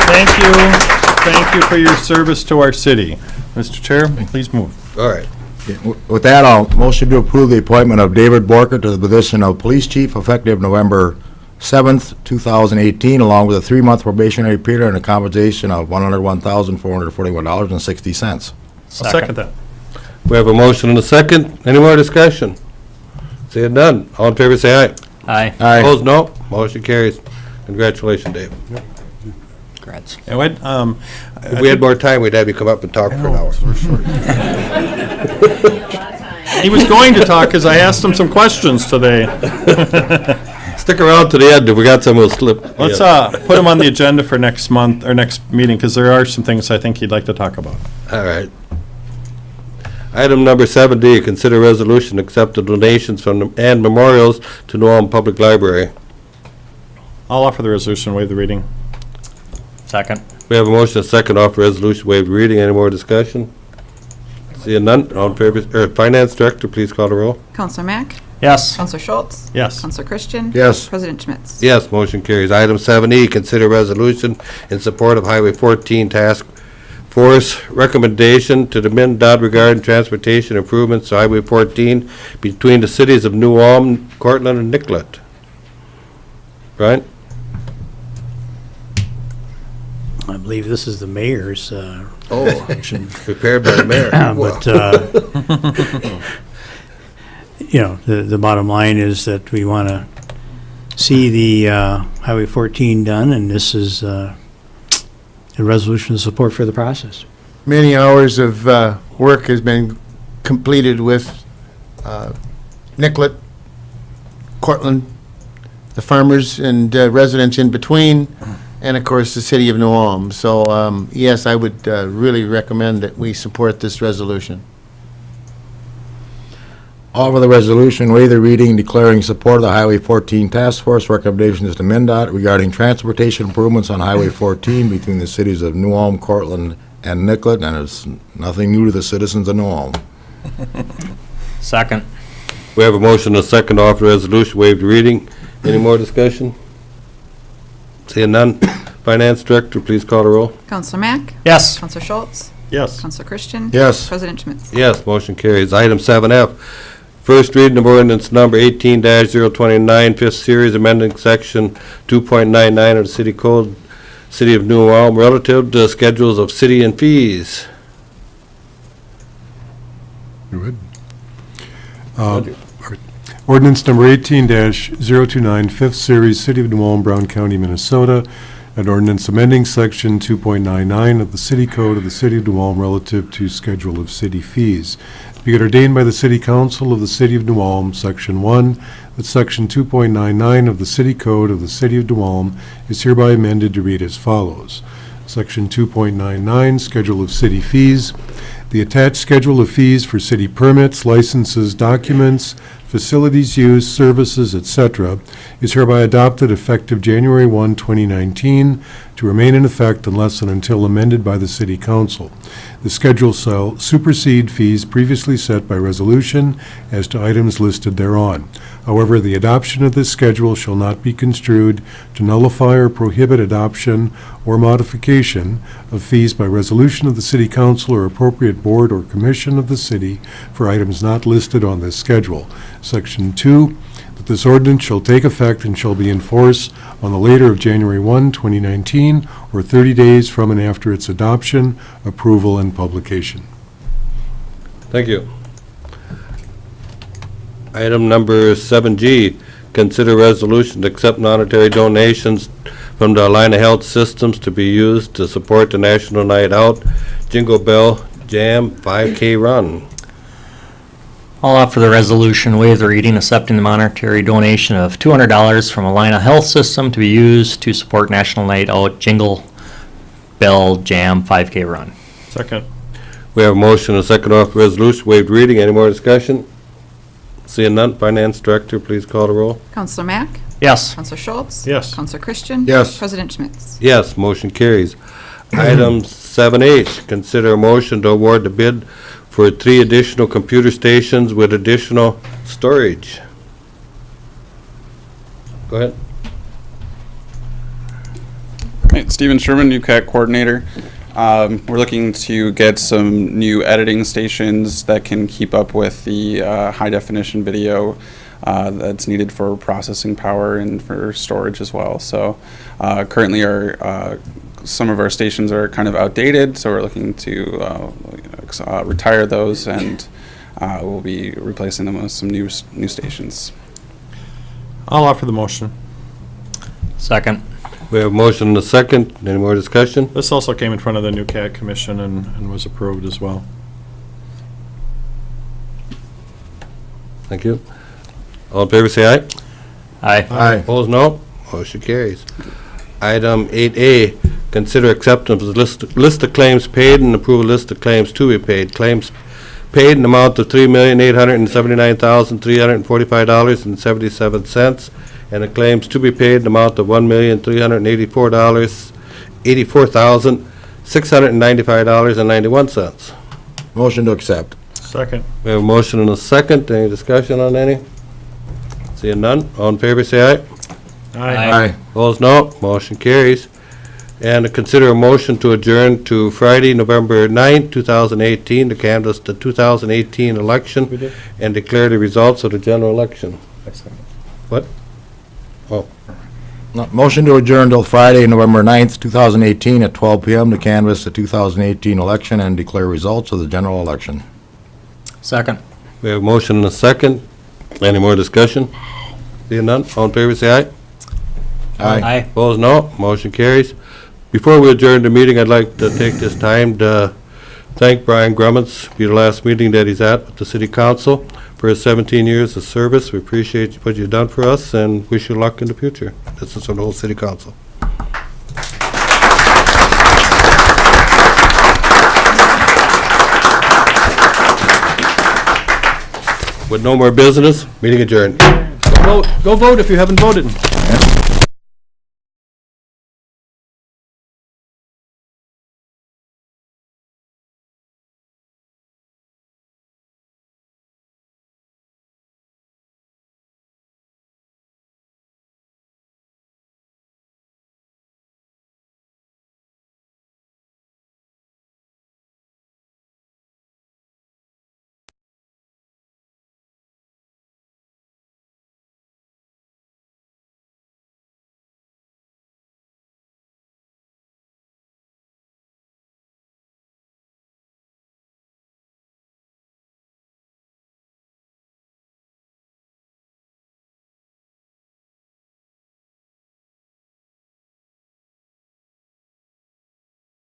Thank you. Thank you for your service to our city. Mr. Chair, please move. All right. With that, I'll motion to approve the appointment of David Borker to the position of police chief effective November 7th, 2018, along with a 3-month probationary period and a compensation of $101,441.60. I'll second that. We have a motion and a second. Any more discussion? Seeing none. All in favor, say aye. Aye. Opposed, no. Motion carries. Congratulations, Dave. Congrats. And If we had more time, we'd have you come up and talk for an hour. he was going to talk because I asked him some questions today. Stick around to the end. If we got some, we'll slip. Let's put him on the agenda for next month, or next meeting, because there are some things I think he'd like to talk about. All right. Item number 7D, consider resolution to accept the donations from and memorials to New Ulm Public Library. I'll offer the resolution, waive the reading. Second. We have a motion and a second, offer resolution, waive the reading. Any more discussion? Seeing none, all in favor, Finance Director, please call the roll. Counselor Mack? Yes. Counselor Schultz? Yes. Counselor Christian? Yes. President Schmitz? Yes, motion carries. Item 7E, consider resolution in support of Highway 14 Task Force recommendation to the MnDOT regarding transportation improvements to Highway 14 between the cities of New Ulm, Cortland, and Nicollet. Brian? I believe this is the mayor's Prepared by the mayor. But, the bottom line is that we want to see the Highway 14 done, and this is a resolution of support for the process. Many hours of work has been completed with Nicollet, Cortland, the farmers and residents in between, and of course the city of New Ulm. So yes, I would really recommend that we support this resolution. Offer the resolution, waive the reading, declaring support of the Highway 14 Task Force recommendations to MnDOT regarding transportation improvements on Highway 14 between the cities of New Ulm, Cortland, and Nicollet, and it's nothing new to the citizens of New Ulm. Second. We have a motion and a second to offer resolution, waive the reading. Any more discussion? Seeing none. Finance Director, please call the roll. Counselor Mack? Yes. Counselor Schultz? Yes. Counselor Christian? Yes. President Schmitz? Yes, motion carries. Item 7F, first reading of ordinance number 18-029, fifth series, amending section 2.99 of the city code, city of New Ulm, relative to schedules of city and fees. Go ahead. Ordinance number 18-029, fifth series, City of New Ulm, Brown County, Minnesota, an ordinance amending section 2.99 of the city code of the City of New Ulm relative to schedule of city fees. Be it ordained by the City Council of the City of New Ulm, Section 1, that Section 2.99 of the City Code of the City of New Ulm is hereby amended to read as follows. Section 2.99, Schedule of City Fees. The attached schedule of fees for city permits, licenses, documents, facilities use, services, etc., is hereby adopted effective January 1, 2019, to remain in effect unless and until amended by the City Council. The schedule shall supersede fees previously set by resolution as to items listed thereon. However, the adoption of this schedule shall not be construed to nullify or prohibit adoption or modification of fees by resolution of the City Council or appropriate board or commission of the city for items not listed on this schedule. Section 2, that this ordinance shall take effect and shall be in force on the later of January 1, 2019, or 30 days from and after its adoption, approval, and publication. Thank you. Item number 7G, consider resolution to accept monetary donations from the Alina Health Systems to be used to support the National Night Out Jingle Bell Jam 5K Run. I'll offer the resolution, waive the reading, accepting the monetary donation of $200 from Alina Health System to be used to support National Night Out Jingle Bell Jam 5K Run. Second. We have a motion and a second off the resolution, waived reading. Any more discussion? Seeing none, Finance Director, please call the roll. Counselor Mack? Yes. Counselor Schultz? Yes. Counselor Christian? Yes. President Schmitz? Yes, motion carries. Item 7H, consider a motion to award the bid for 3 additional computer stations with additional storage. Go ahead. Hey, Stephen Sherman, UCAT coordinator. We're looking to get some new editing stations that can keep up with the high definition video that's needed for processing power and for storage as well. So currently some of our stations are kind of outdated, so we're looking to retire those, and we'll be replacing them with some new stations. I'll offer the motion. Second. We have a motion and a second. Any more discussion? This also came in front of the new CAT Commission and was approved as well. Thank you. All in favor, say aye. Aye. Aye. Opposed, no. Motion carries. Item 8A, consider acceptance of list of claims paid and approve a list of claims to be paid. Claims paid in amount of $3,879,345.77, and the claims to be paid in amount of $1,384,695.91. Motion to accept. Second. We have a motion and a second. Any discussion on any? Seeing none, all in favor say aye. Aye. Opposed, no. Motion carries. And to consider a motion to adjourn to Friday, November 9th, 2018, to canvass the 2018 election and declare the results of the general election. What? Oh, No, motion to adjourn till Friday, November 9th, 2018, at 12 p.m. to canvass the 2018 election and declare results of the general election. Second. we have a motion and a second. Any more discussion? Seeing none, all in favor say aye. Aye. Opposed, no. Motion carries. Before we adjourn the meeting, I'd like to take this time to thank Brian Grummets, be the last meeting that he's at with the city council, for his 17 years of service. We appreciate what you've done for us and wish you luck in the future. This is for the whole city council. With no more business, meeting adjourned. Go vote if you haven't voted.